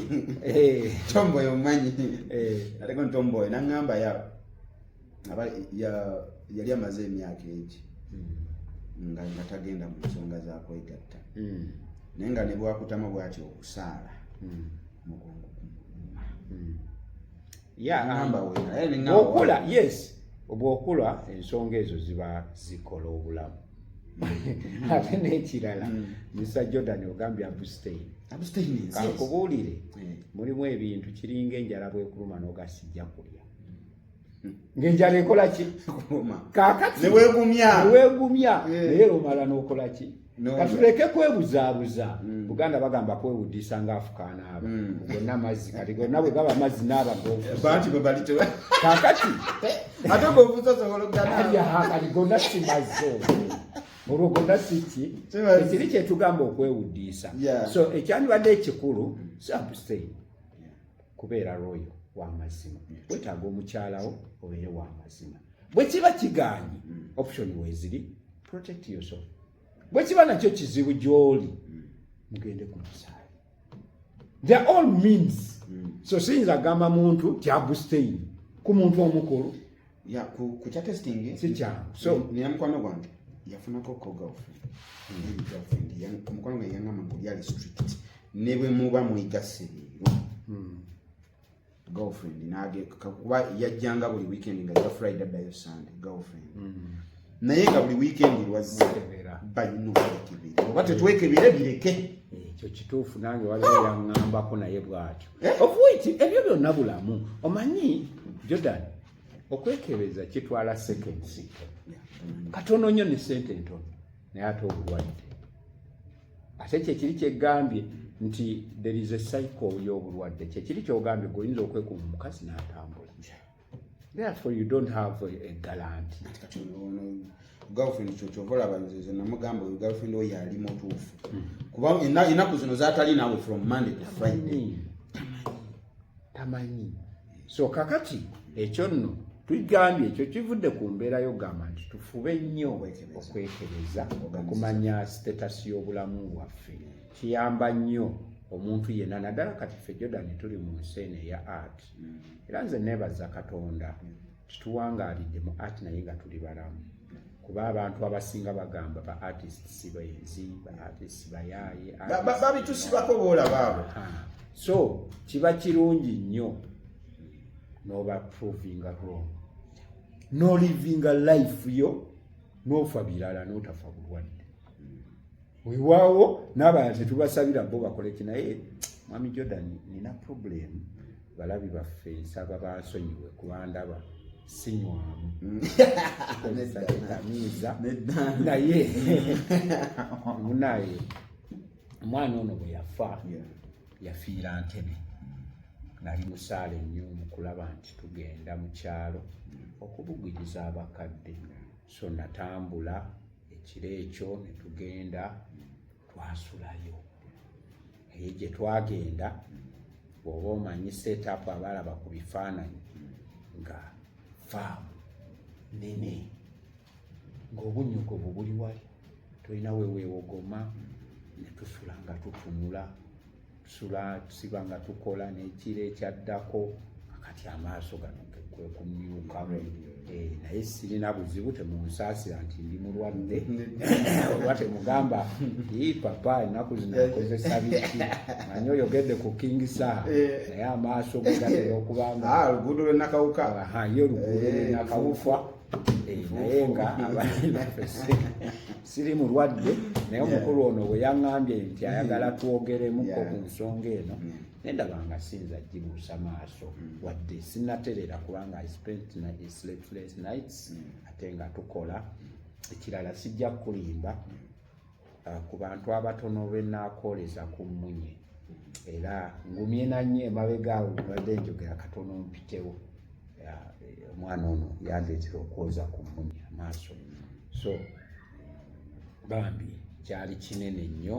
tomboy omumanyi ateko ne tomboy naŋŋamba yali amaze emyaka egi nga tagenda mu nsonga zakwegatta naye nga ne bwakutama bwatyo okusaala mugongo okula yes obwokula ensonga ezo ziba zikola obulamu ate n'ekirala Mr. Jordan ogambye abstainence kankubuulire mulimu ebintu kiringa enjala bwekuluma n'ogasijja kulya ng'enjala ekola ki kaakati neweegumya naye omala n'okola ki katuleke kwebuzaabuza Buganda bagamba kwewuddisa ng'afukaana aba gonna mazzi kati gonna bwe gaba mazzi n'aba kaakati kati gonna si mazzi olwo gonna si ki ekiri kyetugamba okwewuddisa so ekyandibadde ekikulu si abstain kubeera royo w'amazima wetaaga omukyalawo obeere w'amazima bwe kiba kigaanyi option weeziri protect yourself bwe kiba nakyo kizibu gy'oli mugende ku musaayi they're all means so siyinza agamba muntu ti abstain ku muntu omukulu ku kya testing si kyangu so nina mukwano gwange yafunako ko girlfriend omukwano gwe yangamba ngu yali strict ne bwe muba mwegase leero girlfriend kuba yajjanga buli weekend nga ya Friday addayo Sunday girlfriend naye nga buli weekend lwazza balina okwekebera oba tetwekebere bireke ekyo kituufu nange waliwo yaŋŋambako naye bw'atyo ofuiti ebyo byonna bulamu omanyi Jordan okwekebeza kitwala seconds katono nnyo ne sente ntono naye ate obulwadde ate kyekiri kyegambye nti there is a cycle y'obulwadde kyekiri kyogambye goyinza okwekuma omukazi n'atambula therefore you don't have a guarantee girlfriend kyokyoba olaba nze namugamba oyo girlfriend oyo ali mutuufu kuba ennaku zino zaatali naawe from Monday to Friday tamanyi so kakati ekyo nno tugambye ekyo kivudde ku mbeera y'ogamba nti tufube nnyo okwekebeza okumanya status y'obulamu bwaffe kiyamba nnyo omuntu yenna naddala kati ffe Jordan tuli mu nseene ya art era nze neebaza Katonda kituwangaalidde mu art naye nga tuli balamu kuba abantu abasinga bagamba ba artists benzi ba artists bayaaye babitusibako boolaba abo so kiba kirungi nnyo n'oba proving wrong no living a life yo n'ofa birala n'otafa bulwadde weewaawo n'abalala tetubasabira bo bakole kinaye mwami Jordan nina problem balabi baffe nsaba bansonyiwe kubandaba sinywamu tamiiza naye munaye omwana ono bwe yafa yafiira Ntebe nali musaale nnyo mu kulaba nti tugenda mu kyalo okubugiriza abakadde so natambula ekiro ekyo ne tugenda twasulayo naye gye twagenda bw'oba omanyi setup abalaba ku bifaananyi nga faamu nene ng'obunyugovu buli wali tolina weweewogoma ne tusula nga tutunula tusiba nga tukola n'ekiro ekyaddako kati amaaso gano kwe kumyukamu naye sirina buzibu temunsaasira nti ndi mulwadde oba temugamba papa ennaku zino akozesa biki manyi oyogedde ku kingisa naye amaaso gatera okubanga oluguudo lwennakawuka ye oluguudo lwennakawuka naye nga siri mulwadde naye omukulu ono bwe yaŋŋambye nti ayagala twogeremuko ku nsonga eno nendaba nga sinza gibuusa maaso wadde sinnaterera kubanga I spent sleepless nights ate nga tukola ekirala sijja kulimba ku bantu abatono benaakoleza ku mmunye era ngumye nanye emabega awo badde njogera katono mpitewo omwana ono yandeetera okwoza ku mmunye amaaso so bambi kyali kinene nnyo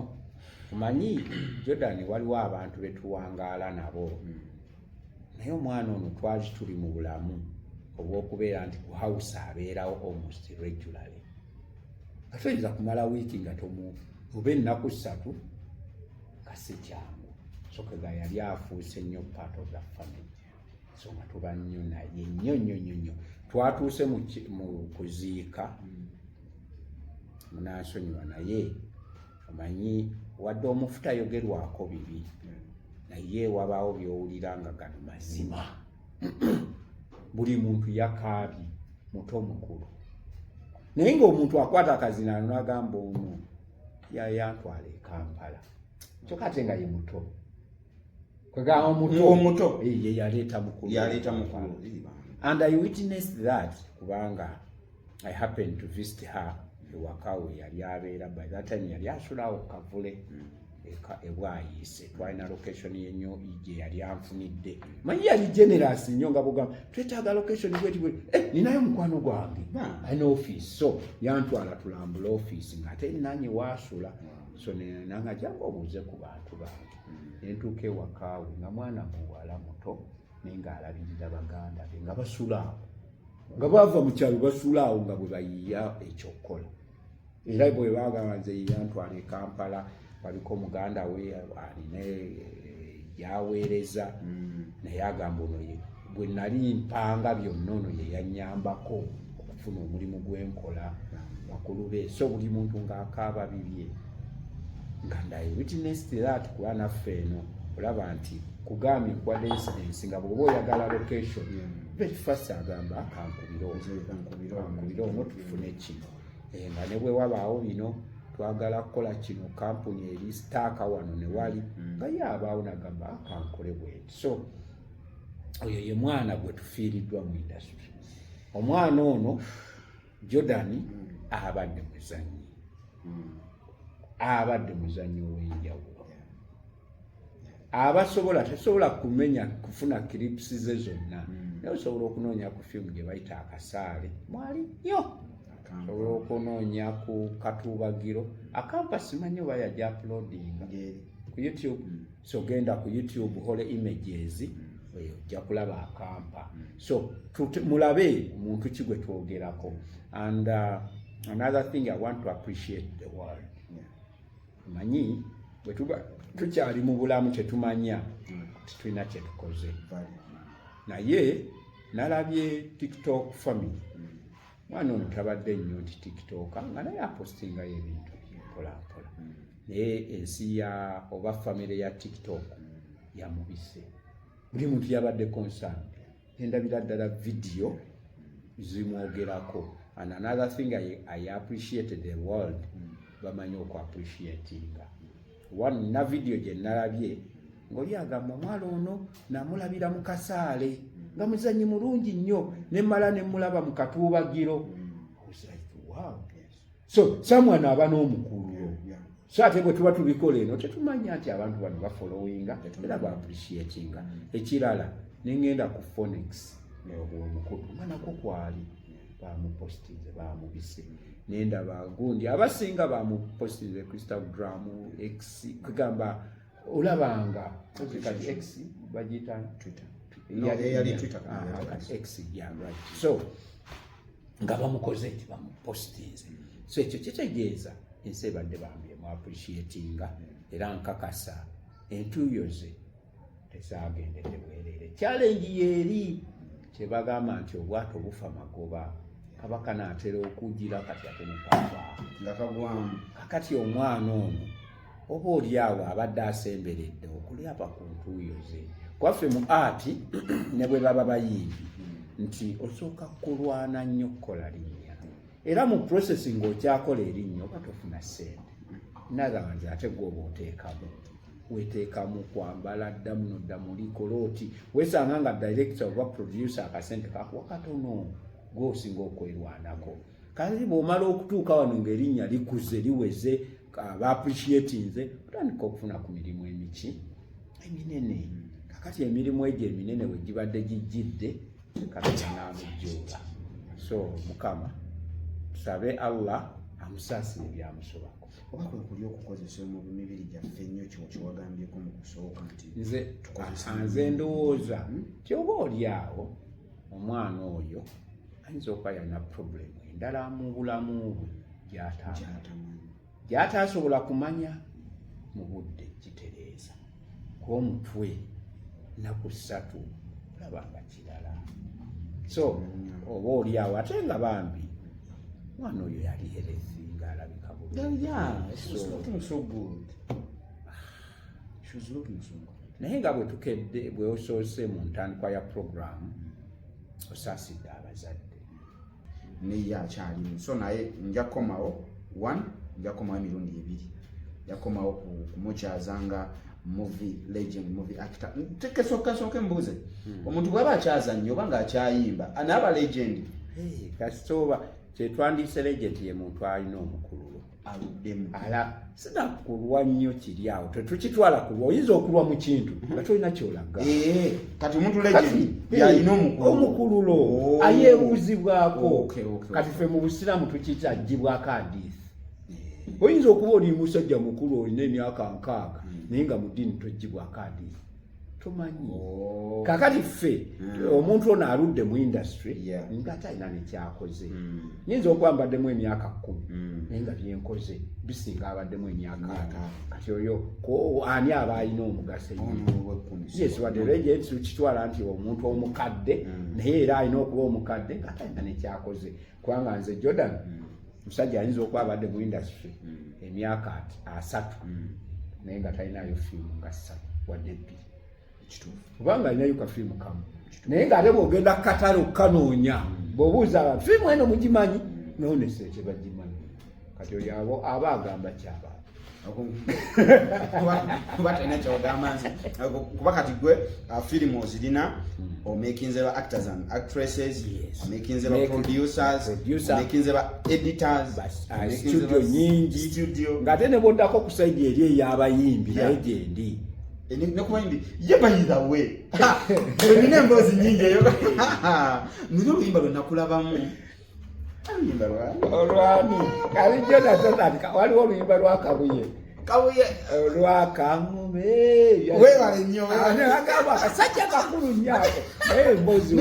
omanyi Jordan waliwo abantu betuwangaala nabo naye omwana ono twali tuli mu bulamu obw'okubeera nti ku house abeerawo almost regularly atoyinza kumala wiiki nga oba ennaku 3 nga si kyangu so kega yali afuuse nnyo part of the family so nga tuba nnyo naye nnyo twatuuse mu kuziika munansonyiwa naye omanyi wadde omufu tayogerwako bibi naye wabaawo byowulira nga gano mazima buli muntu yakaabye muto mukulu naye ng'omuntu akwata akazinano n'agamba ono yantwala e Kampala kyokka ate nga ye muto kwegamba omuto ye yaleeta mukulu and I witnessed that kubanga I happened to visit her ewakawe yali abeera by that time yali asulawo Kavule ebwayise twalina location yenyo gye yali anfunidde manyi yali generous nnyo nga bugamba twetaaga location bweti ninayo mukwano gwange alina office so yantwala tulambula office ng'ate nanye waasula so nanga jangu obuuze ku bantu bange nentuuka ewakaawe nga mwana muwala muto naye ng'alabirira baganda be nga basulaawo nga bava mu kyalo basulaawo nga bwe bayiya ekyokukola era bwe baagamba nze yantwala e Kampala waliko muganda we alina yaweereza naye agamba ono bwe nali mpanga byonna ono ye yannyambako okufuna omulimu gwenkola bakulu be so buli muntu ng'akaaba bibye nga ndaye witnessed that kuba naffe eno olaba nti kugambye nkwadde incidence nga bw'oba oyagala location very first agamba akankubira ono tufune kino nga ne bwe wabaawo bino twagala kukola kino kampuni eri staaka wano ne wali nga ye abaawo nagamba akankole bweti so oyo ye mwana gwe tufiiriddwa mu industry omwana ono Jordan abadde muzannyi ow'enjawulo tesobola kumenya kufuna clips ze zonna naye osobola okunoonya ku fiimu gye bayita Akasaale mwali nnyo osobola okunoonya ku Katuubagiro Akampa simanyi oba yajja uploadinga ku YouTube so genda ku YouTube hole images ojja kulaba Akampa so mulabe omuntu ki gwe twogerako and another thing I want to appreciate the world manyi bwe tuba tukyali mu bulamu kyetumanya titulina kyetukoze naye nalabye TikTok family mwana ono tabadde nnyo nti TikTok nga naye apostingayo ebintu mpolampola naye ensi ya oba family ya TikTok yamubise buli muntu yabadde concern endabira ddala video zimwogerako and another thing I appreciated the world bamanyi okwapreciatinga one na video gye nalabye ng'oli agamba omwala ono namulabira mu kasaale nga muzanyi mulungi nnyo ne mmala ne mulaba mu katuubagiro so someone aba n'omukululo so ate bwe tuba tubikola eno tetumanya nti abantu bano bafollowinga era baappreciatinga ekirala nengenda ku Phoenix omukulu nga nako kwali bamupostinze bamubise nendaba gundi abasinga bamupostinze ku Instagram X kugamba olabanga kati X bagita Twitter yali Twitter X right so nga bamukoze eti bamupostinze so ekyo kitegeeza ensi ebadde bambye mu appreciatinga era nkakasa entuuyo ze tezagendedde bwereere challenge yeeri kyebagamba nti obwato bufa magoba kabaka naatera okugira kati ate nekava nga kagwamu kakati omwana ono oba oliawo abadde asemberedde okulyapa ku ntuuyo ze kwaffe mu art ne bwe baba bayimbi nti osooka kulwana nnyo kukola linnya era mu processing okyakola erinnya oba tofuna ssente naganze ate gwoba oteekamu weteekamu kwambala ddamu noddamu likola oti wesanga nga director oba producer akasente kakuwa katono gwosinga okwerwanako kandi bw'omala okutuuka wano ng'erinnya likuze liweze baappreciatinze otandika okufuna ku mirimu eminene kakati emirimu egyo eminene we gibadde gijjidde kakati n'amujjoola so mukama tusabe Allah amusaasire byamusobako oba kwe kuli okukozesa mu mibiri gyaffe ennyo kyewagambyeko mu kusooka nti nze ndowooza tyoba oliawo omwana oyo ayinza okuba yalina problemu endala mu bulamu bwe gy'ataasobola kumanya mu budde kitereeza kuba omutwe nnaku 3 olabanga kirala so oba oliawo ate nga bambi mwana oyo yali healthy ng'alabika naye nga bwe tukedde bwe osoose mu ntandikwa ya programu osaasidde abazadde naye akyalimu so naye njakomawo njakomawo emirundi 2 yakomawo kumukyazanga movie legend movie actor tekesooke mbuuze omuntu bwaba akyaza nnyo oba ng'akyayimba anaaba legend kasitoba kyetwandiise legend ye muntu alina omukululo aluddemu ala sinakulwa nnyo kiri awo tetukitwala kulwa oyinza okulwa mu kintu nga tolina kyolaga kati omuntu legend yalina omukululo ayeebuzibwako kati ffe mu busiraamu tukitajjibwako hadiisi oyinza okuba oli musajja mukulu olina emyaka 6 naye nga mu ddiini tojjibwako hadiisi tomanyi kakati ffe omuntu ono aludde mu industry nga talina nekyakoze nyinza okuba mbaddemu emyaka 10 naye nga byenkoze bisinga abaddemu emyaka 5 kati oyo ani aba alina omugaso yes wadde legends tukitwala nti omuntu omukadde naye era alina okuba omukadde nga talina nekyakoze kubanga nze Jordan musajja ayinza okuba abadde mu industry emyaka 3 naye nga talinayo firimu nga 3 wadde 2 kubanga alinayo kafirimu kamu naye nga ate bw'ogenda katale okukanoonya bw'obuuza abantu firimu eno mugimanyi nonese kyebagimanyi kati oyo aba agamba kyaba kuba talina kyogamba nti kuba kati gwe firimu ozirina omakinze ba actors and actresses omakinze ba producers omakinze ba editors studio nyingi ng'ate ne bw'oddako ku saidi eri ey'abayimbi naye gyendi nekubayimbi ye by the way nina emboozi nyingi eyo nina oluyimba lwenakulabamu olwani kalijjo natandika waliwo oluyimba lwa Kabuye olwakamume webale nnyo agamba akasajja kakulu nnyako naye emboozi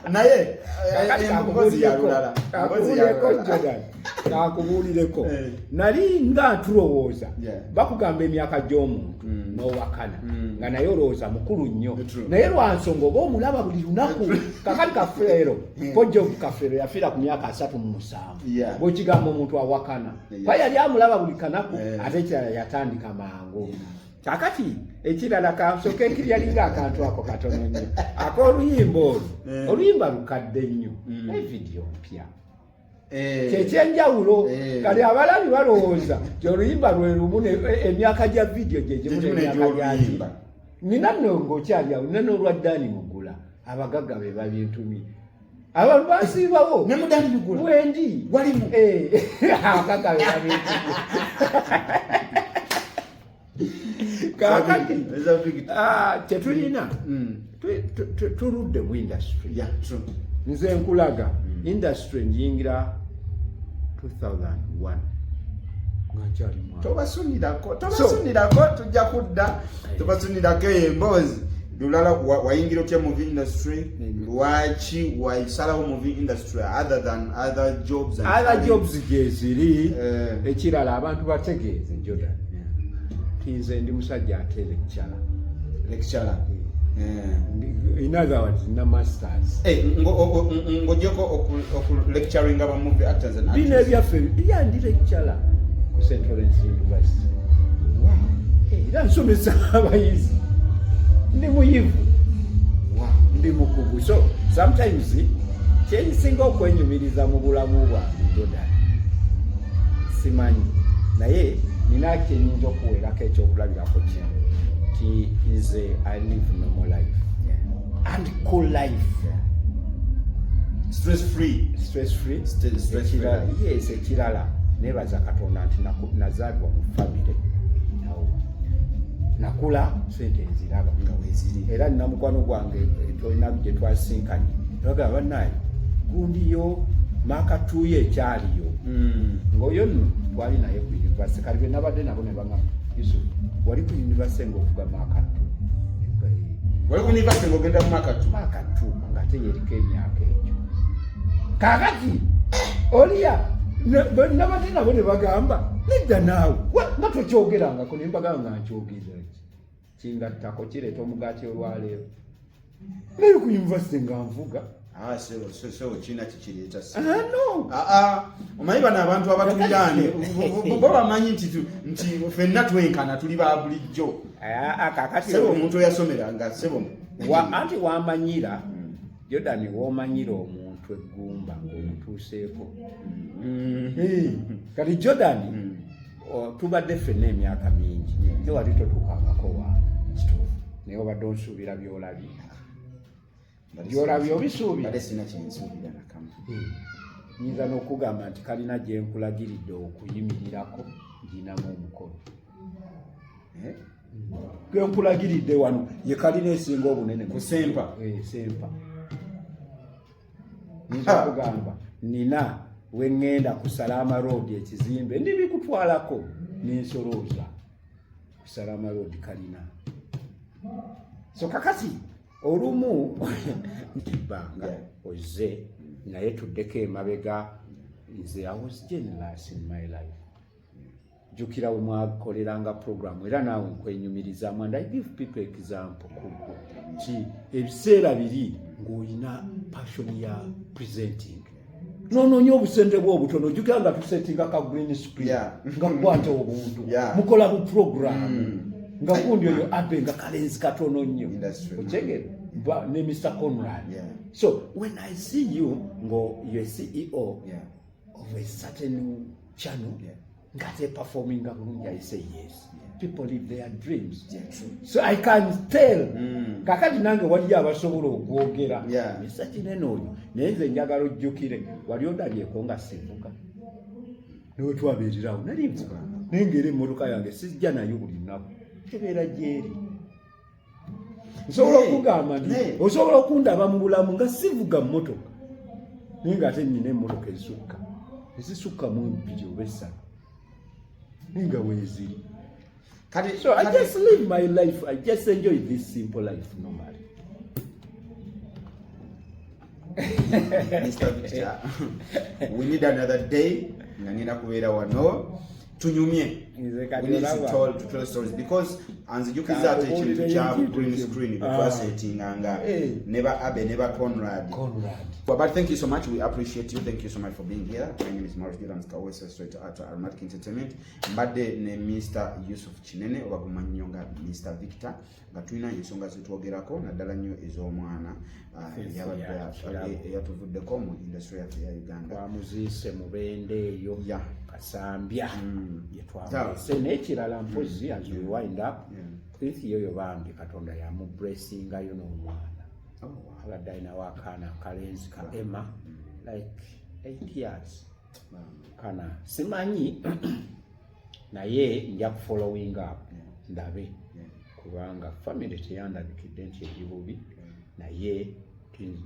naye emboozi yalulala kakubuleko Jordan Kakubuulireko. Nali nga tulowooza. Yeah. Bakugamba emyaka gy'omuntu n'owakana. Nga naye olowooza mukulu nnyo. Naye lwa nsonga oba omulaba buli lunaku. Kakati Kafeero. Pojjo Kafeero yafiira ku myaka 37. Bw'okigamba omuntu awakana. Kwa yali amulaba buli kanaku ate ekirala yatandika mangu. Kakati ekirala kansooka ekiryalinga akantu ako katono nnyo. Ak'oluyimba olwo. Oluyimba lukadde nnyo. Evidiyo mpya. Kyekyenjawulo kali abalabi balowooza nti oluyimba lwe lumu emyaka gya vidiyo gye gimu n'emyaka gyayimba. Nina nno ng'okyali awo nina n'olwa Dani Mugula abagagga be babintumye. Abantu basiibawo ne Dani Mugula wendi walimu abagagga be babintumye. Kakati tetulina tuludde mu industry. Nze nkulaga industry njingira 2001 ngakyali mwana. Tobasunirako tujja kudda tobasunirako emboozi. Lulala wayingira otya movie industry? Lwaki waisalawo movie industry other than other jobs? Other jobs gyeziri ekirala abantu bategeeze Jordan. Nze ndi musajja ate lecturer. In other words, na masters. Ngojeko lecturing aba movie actors and actors. Bine byaffe ndi lecturer ku St. Lawrence University. Era nsomesa abayizi. Ndi muyivu. Ndi mukugu. So sometimes kyensinga okwenyumiriza mu bulamu bwange Jordan. Simanyi. Naye nina kyenyinza okuweerako ekyokulabirako kino. I live normal life and cool life. Stress free. Yes, ekirala nebaza Katonda nti nazaalibwa mu family nakula sente nziraba nga weziri era nina mukwano gwange tolina gye twasinkanye bagamba bannaye gundiyo makatuye ekyaliyo ng'oyo nno twali naye ku university kali be nabadde nabo ne bangamba Yusuf wali ku university ng'okuga makatu wali ku university ng'ogenda mu makatu ng'ate yeriko emyaka egyo kakati oliya nabadde nabo ne bagamba nedda naawe nga tokyogerangako ne mbagamba nga nkyogeza kingattako kireeta omugaati olwaleero naye ku university nga nvuga so china kikireeta no omanyi bano abantu abatuliraane bo bamanyi nti ffenna twenkana tuli ba bulijjo kakati sebo omuntu oyasomeranga sebo anti wamanyira Jordan womanyira omuntu eggumba ng'omutuuseeko kati Jordan tubadde ffenna emyaka mingi naye wali totuukangako wa naye obadde onsuubira byolabye byolabye obisuubira bade sina kyensuubira nakamu nyinza n'okugamba nti kalina gye nkulagiridde okuyimirirako nginamu omukolo gwe nkulagiridde wano ye kalina esinga obunene ku sempa nyinza kugamba nina we ŋŋenda ku Salama Road ekizimbe ndibikutwalako n'ensolooza ku Salama Road kalina so kakati olumu ntibbanga ozze naye tuddeko emabega nze I was generous in my life jukira we mwakoleranga program era naawe nkwenyumirizamu and I give people example kubwo nti ebiseera biri ng'olina passion ya presenting nonoonye obusente bwe obutono jukira nga tusetinga ka green screen nga kukwata obuntu mukola bu program nga kundi oyo abe nga kalenzi katono nnyo okyegere ne Mr. Conrad. So when I see you you're a CEO of a certain channel ngate performing bulungi I say yes. People live their dreams. So I can tell kakati nange wali abasobola okwogera Mr. Kinene oyo naye nze njagala ojjukire wali odabyeko nga sivuga niwe twabeererawo nali nvuga nengera emmotoka yange sijja nayo buli nnaku tebeera gyeri nsobola okugamba nti osobola okundaba mu bulamu nga sivuga mmotoka naye nga ate nnina emmotoka ezisukka mu 2 oba 3 naye nga weeziri. So I just live my life. I just enjoy this simple life normally. Mr. Victor, we need another day nga ngenda kubeera wano tunyumye. We need to tell stories because anzijukiza ate ekintu kya green screen befacing nga never Abe never Conrad. But thank you so much, we appreciate you. Thank you so much for being here. My name is Maurice Gilans Kawesa, straight out to Aromatic Entertainment. Mbadde ne Mr. Yusuf Kinene oba gumanyo nga Mr. Victor nga tulina ensonga zetwogerako naddala nnyo ez'omwana yatuvuddeko mu industry ya Uganda. Twamuziise Mubende eyo Kasambya yetwamuse n'ekirala mpozi as we wind up Chris yoyo bambi Katonda yamublessingayo n'omwana abadde alinawo akaana kalenzi ka Emma like 8 years kana simanyi naye nja kufollowing up ndabe kubanga family teyandabikidde nti ebibubi naye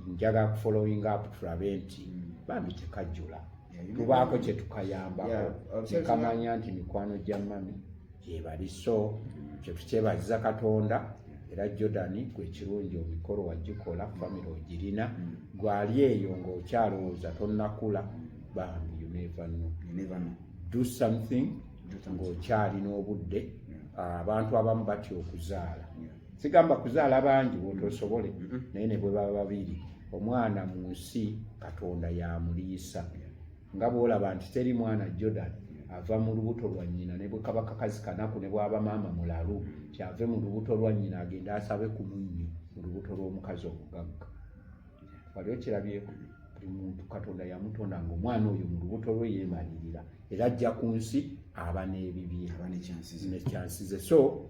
njaga kufollowing up tulabe nti bambi tekajjula tubaako kye tukayambako nekamanya nti mikwano gya mami gyebali so kye tukyebaziza Katonda era Jordan gwe kirungi omikolo wagikola family ogirina gwali eyo ng'okyalowooza tonnakula bambi you never know do something ng'okyalina obudde abantu abamu batya okuzaala sigamba kuzaala bangi bwotosobole naye ne bwe baba babiri omwana mu nsi Katonda yamuliisa nga bw'olaba nti teri mwana Jordan ava mu lubuto lwa nnyina ne bwe kaba kakazi kanaku ne bw'aba maama mulalu kyave mu lubuto lwa nnyina agenda asabe ku munnyo mu lubuto lw'omukazi omugagga wali okirabyeko buli muntu Katonda yamutonda ng'omwana oyo mu lubuto lwe yeemalirira era ajja ku nsi aba n'ebibye nekyansize so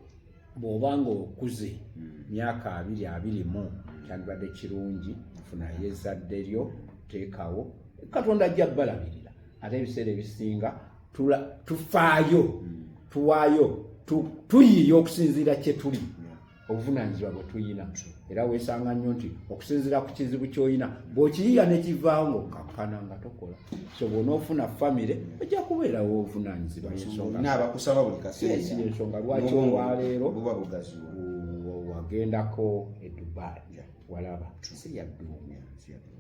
bw'oba ng'okuze myaka 20 kyandibadde kirungi funayo ezzadde lyo teekawo Katonda ajja balabirira ate ebiseera ebisinga tufaayo tuwaayo tuyiiya okusinziira kye tuli obuvunaanyizibwa bwe tuyina era weesanga nnyo nti okusinziira ku kizibu ky'oyina bw'okiyiiya ne kivaawo ng'okkakkana nga tokola so bw'onoofuna famire ojja kubeerawo obuvunaanyizibwa n'abakusaba buli kaseera ensonga lwaki olwaleero wagendako e Dubai walaba si yadduumu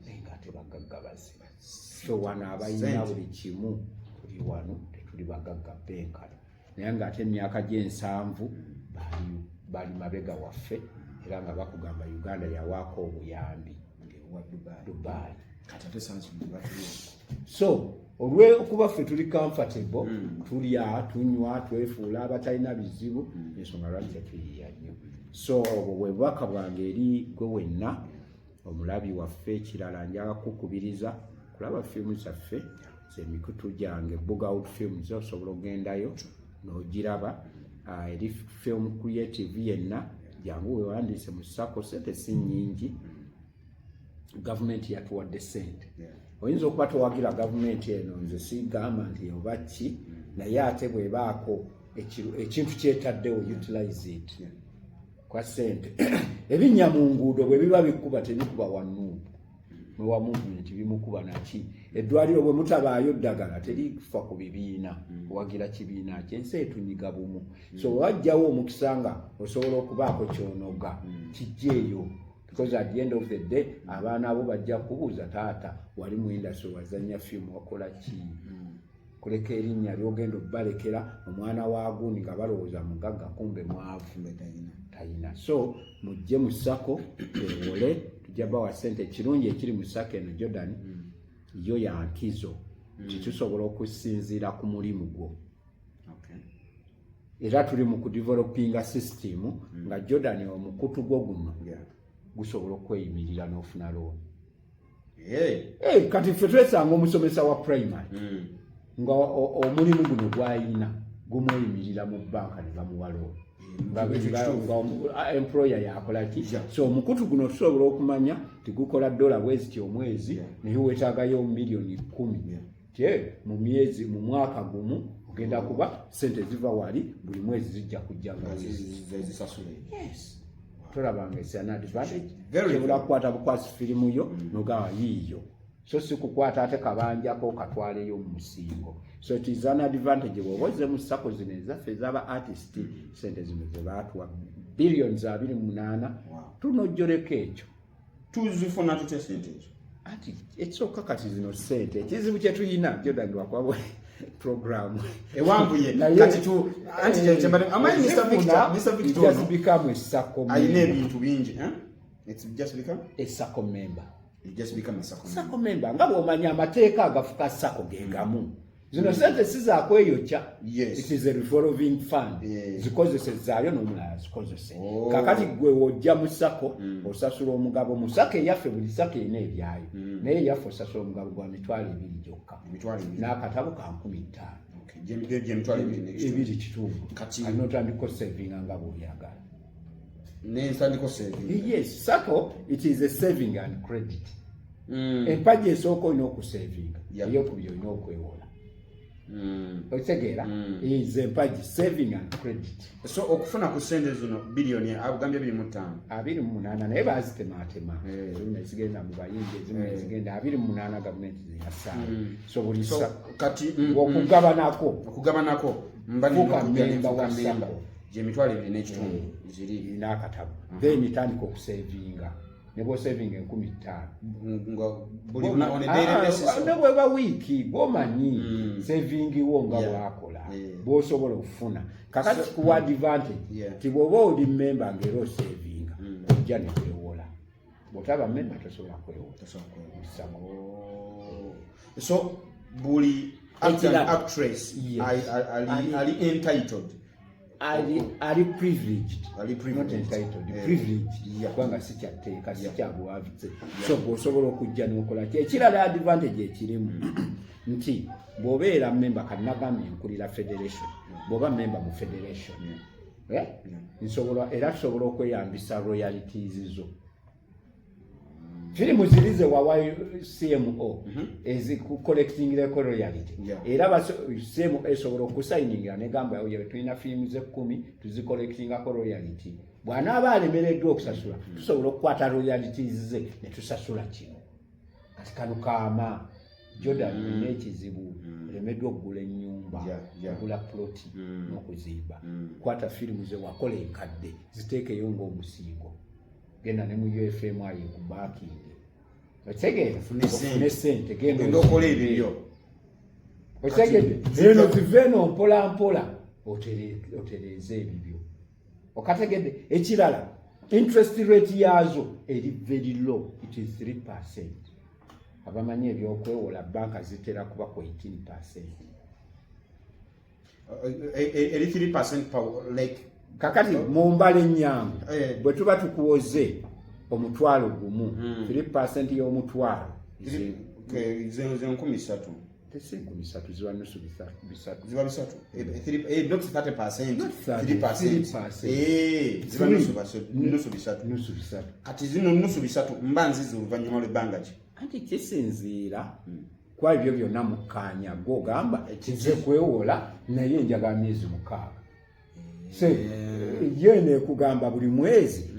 naye ng'ate bagaggabazi so wano abayina buli kimu tuli wano tetuli bagagga benkala naye ng'ate emyaka gy'ensanvu bali mabega waffe era nga bakugamba Uganda yawaako obuyambi wa Dubai so olw'okuba ffe tuli comfortable tulya tunywa twefuula abatalina bizibu ensonga lwaki tetuyiiya nnyo so obwo bwe bubaka bwange eri gwe wenna omulabi waffe ekirala njaga kukubiriza kulaba firimu zaffe zemikutu gyange Bugout Films osobola ogendayo n'ogiraba eri film creative yenna jangu wewandiise mu sako sente si nnyingi gavumenti yatuwadde sente oyinza okuba towagira gavumenti eno nze sigamba nti oba ki naye ate bwebaako ekintu kyetaddewo utilize it kwa sente ebinnya mu nguudo bwe biba bikuba tebikuba wanuubu mwewa movement bimukuba naki eddwaliro bwe mutabaayo ddagala terikufa ku bibiina owagira kibiina kyensi etunyiga bumu so wajjawo omukisa nga osobola okubaako kyonoga kijjeeyo because at the end of the day abaana abo bajja kubuuza taata wali mu industry wazannya fiimu wakola ki kuleka erinnya lyogenda obbalekera omwana wa gundi nga balowooza mugagga kumbe mwavu tayina so mujje mu ssako ewole tujja bawa sente ekirungi ekiri mu ssako eno Jordan yo ya nkizo kitusobola okusinziira ku mulimu gwo era tuli mu kudevelopinga system nga Jordan omukutu gwo guno gusobola okweyimirira n'ofuna looni kati ffe twesanga omusomesa wa primary nga omulimu guno gwayina gumweyimirira mu banka ne bamuwa looni nga employer yakola ki so omukutu guno tusobola okumanya tigukola $1 bweziti omwezi naye weetaagayo milioni 10 mu myezi mu mwaka gumu ogenda kuba sente ziva wali buli mwezi zijja kujja nga zisasule tolabanga esana advantage kibula kukwata bukwasi firimu yo nogamba yiiyo so si kukwata ate kabanjako katwaleyo mu musingo so it is an advantage bwoboze mu sako zino ezaffe ez'aba artist sente zino ze baatuwa billions 28 tunojjoleko ekyo tuzifuna tutya sente ezo ati ekisooka kati zino sente ekizibu kye tuyina Jordan wakwabwe program ewambuye kati tu anti jembale amayi Mr. Victor just become a SACCO ayine ebintu bingi it's just become a SACCO member. You just become a SACCO member nga bw'omanya amateeka agafuka SACCO gengamu zino sente sizakweyokya. Yes. It is a revolving fund. Yes. Zikozesezaayo n'omulala zikozese. Kakati gwe wojja mu SACCO osasula omugabo mu SACCO eyaffe buli SACCO erina ebyayo naye eyaffe osasula omugabo gwa mitwalo 2 gyokka n'akatabo ka 15. Gyemitwalo 2 kitundu kati anotandiko saving nga bw'oyagala. N'entandiko saving. Yes, SACCO it is a saving and credit. Empagi esooka olina okusavinga eyokubiri olina okwewola. Otegeera is empagi saving and credit. So okufuna ku sente zino biliyoni abugambye 28 naye baazitematema zimwe zigenda mu bayingi zimwe zigenda 28 gavumenti zeyasaayo. So buli kati okugabanako mbafuka memba wa SACCO gyemitwalo 2 n'ekitundu ziri n'akatabo then tandika okusavinga ne bwo saving 15 ne bweba wiiki bw'omanyi saving wo nga bwakola bw'osobola okufuna kakati kuwa advantage ti bw'oba oli memba ng'era osavinga ojja ne kwewola bw'otaba memba tosobola kwewola. So buli actress ali entitled ali privileged, not entitled, privileged kubanga si kyateeka si kyabwavize. So bw'osobola okujja n'okola ki ekirala advantage ekirimu nti bw'obeera member kannagambye nkulira federation bw'oba member mu federation tusobola okweyambisa royalties zo. Firimu zirize wawa CMO collecting the royalty era CMO esobola okusayiningira negamba tulina firimu ze 10 tuzicollectinga ko royalty bw'anaaba alemereddwa okusasula tusobola okukwata royalties ze ne tusasula kino. Kati kano kaama Jordan n'ekizibu lemeddwa okugula ennyumba okugula ploti n'okuzimba kwata firimu ze wakola enkadde ziteekeyo ng'omusingo genda ne mu UFM ayo ku backing otegeera ofune sente genda okola ebyo otegedde eno ziveno mpola otereeze ebibyo okategedde. Ekirala interest rate yazo eri very low, it is 3%. Abamanyi ebyokwewola banka zitera kuba ku 18%. Eri 3% like kakati mumbale nyangu bwe tuba tukuwoze omutwalo gumu 3% y'omutwalo ze 13,000 tesiku bisatu ziba nusu bisatu ziba bisatu not 30% 3% ziba nusu bisatu kati zino nusu bisatu mbanzi z'oluvannyuma lw'ebbanga ki anti kisinziira kwa ebyo byonna mukkaanya gw'ogamba kize kwewola naye enjaga myezi 6 yene kugamba buli mwezi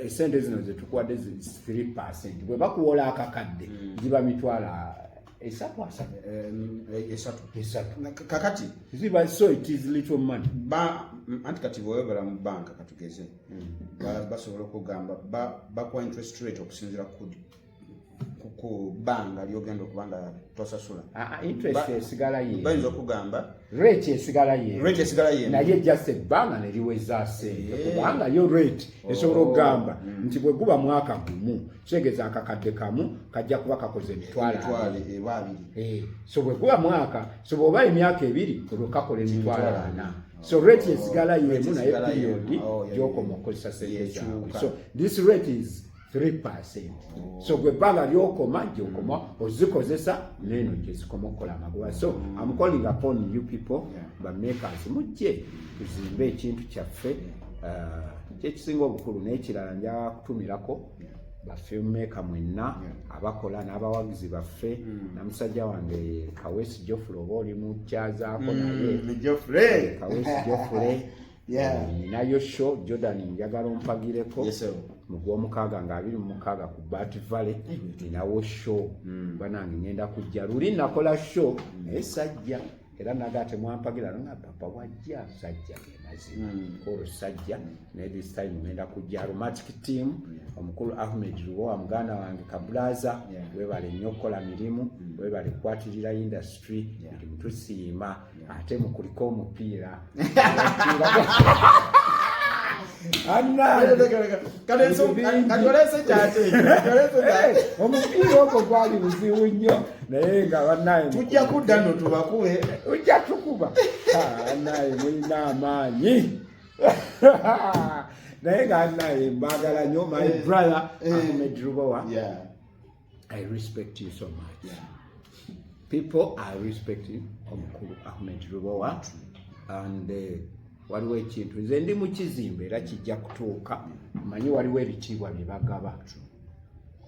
sente zino zetukuwadde 3% bwe bakuwola akakadde ziba mitwala esatu kakati ziba so it is little money anti kati bwewebala mu banka katugeze basobola okugamba bakuwa interest rate okusinziira ku banga lyogenda okubanga tosasula interest esigala ye bayinza okugamba rate esigala ye naye just ebbanga ne liweza sente kubanga yo rate esobola okugamba nti bwe guba mwaka gumu kitegeeza akakadde kamu kajja kuba kakoze emitwalo 2 so bwe guba mwaka so bw'oba emyaka 2 olwo kakola emitwalo 4 so rate esigala yemu naye period gy'okoma okukozesa sente zaabwe so this rate is 3%. So gwe banga lyokoma gyokoma ozikozesa neno gyezikoma okukola amagoba. So I'm calling upon you people bamakers mujje tuzimbe ekintu kyaffe kyekisinga obukulu n'ekirala njagala kutumirako bafilmmaker mwenna abakola n'abawagizi baffe na musajja wange Kawesi Geoffrey oba oli mukyazaako naye Kawesi Geoffrey ninayo show Jordan njagala ompagireko mu gw'omukaaga nga 26 ku Bat Valley ninawo show banange ngenda kujja luli nakola show naye sajja era nagate mwampagira nga papa wajja sajja mazima mukulu sajja naye this time ngenda kujja aromatic team omukulu Ahmed Lubowa muganda wange Kabulaza webale nnyo okukola mirimu webale kukwatirira industry mirimu tusiima ate mukuliko omupiira omupiira ogwo gwali buzibu nnyo naye nga bannaye tujja kudda nno tubakube ujja tukuba naye mulina amaanyi naye nga naye mbagala nnyo my brother Ahmed Lubowa. I respect you so much. People are respecting omukulu Ahmed Lubowa and waliwo ekintu nze ndi mu kizimbe era kijja kutuuka manyi waliwo ebitiibwa bye bagaba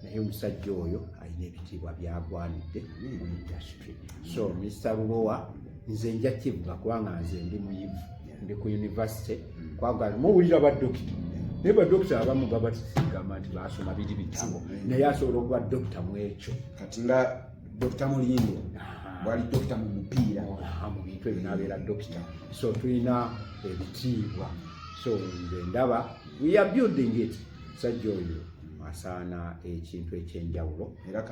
naye omusajja oyo alina ebitiibwa byagwanidde mu industry. So Mr. Lubowa nze nja kivuga kubanga nze ndi muyivu ndi ku university kwagala muwulira baddokita naye baddokita abamu baba tisigamba nti basoma biri bitabo naye asobola okuba dokita mu ekyo kati nga Dr. Mulindo wali dokita mu mupiira mu bintu ebyo n'abeera dokita. So tulina ebitiibwa so nze ndaba we are building it. Sajja oyo asaana ekintu ekyenjawulo era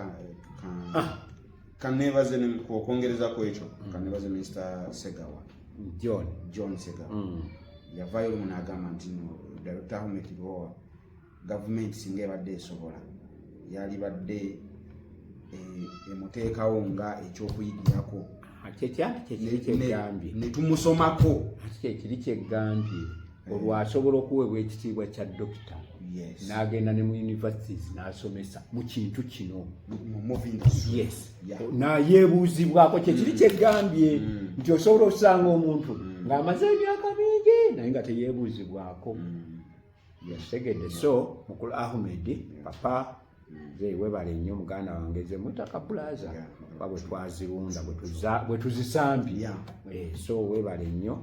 kanebaze okwongerezako ekyo kanebaze Mr. Segawa John Segawa yavaayo olumu n'agamba nti Dr. Ahmed Lubowa gavumenti singa ebadde esobola yali badde emuteekawo nga ekyokuyigirako kyekiri netumusomako kyekiri kyegambye olwasobola okuweebwa ekitiibwa kya dokita n'agenda ne mu universities n'asomesa mu kintu kino nayeebuuzibwako kyekiri kyegambye nti osobola okusanga omuntu ng'amaze emyaka mingi naye nga teyeebuuzibwako yategedde. So mukulu Ahmed papa nze webale nnyo muganda wange ze mwita Kabulaza bwe twazirunda bwe tuzisambye so webale nnyo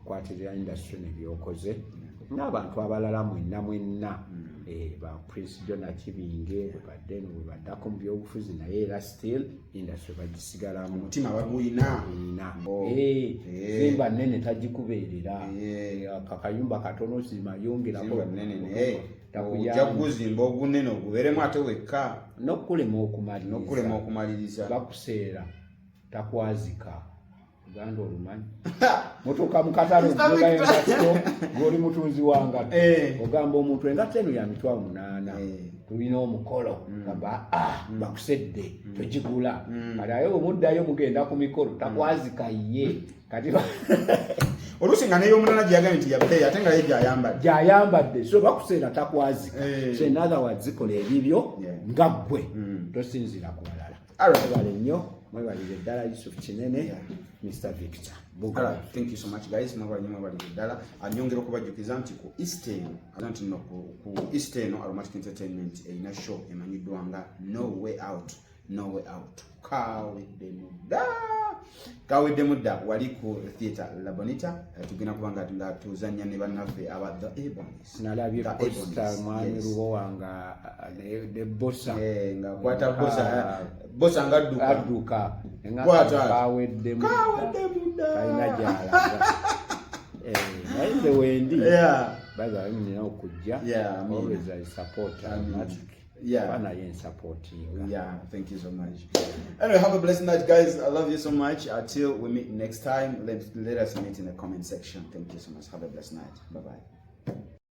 kwatirira industry nebyokoze n'abantu abalala mwenna ba Prince John Kibinge badde baddako mu byobufuzi naye era still industry bagisigalamu omutima baguyina zimba nene tagikubeerera kakayumba katono simayongerako ojja kuguzimba ogunene ogubeeremu ate wekka n'okulema okumaliriza bakuseera takwazika uganda olumanyi mutuuka mu katale okugoga engatto ng'oli mutunzi wangatto ogamba omuntu engatto eno ya mitwalo 8 tulina omukolo gamba bakusedde togigula kati aye omuddayo mugenda ku mikolo takwazika ye kati oluusi nga n'ey'omulala gyeyagambye nti yabbeeyi ate nga ye gyayambadde so bakuseera takwazika so in other words zikola ebibyo nga ggwe tosinzira ku balala. Mwebale nnyo mwebalire ddala Yusuf Kinene Mr. Victor Bugala. Thank you so much guys. Mwebalire ddala anyongera okubajjukiza nti ku East End Aromatic Entertainment erina show emanyiddwa nga No Way Out kawedde mudda wali ku theatre La Bonita tugenda kubanga nga tuzanya ne bannaffe aba The Ebonies nalabye posta mwami Lubowa nga de bossa nga kwata bossa nga adduka nga kawedde mudda kaina jala naye wendi baza nina okujja always I support Aromatic. Support you. Thank you so much. Anyway, have a blessed night, guys. I love you so much. Until we meet next time, let us meet in the comment section. Thank you so much. Have a blessed night. Bye-bye.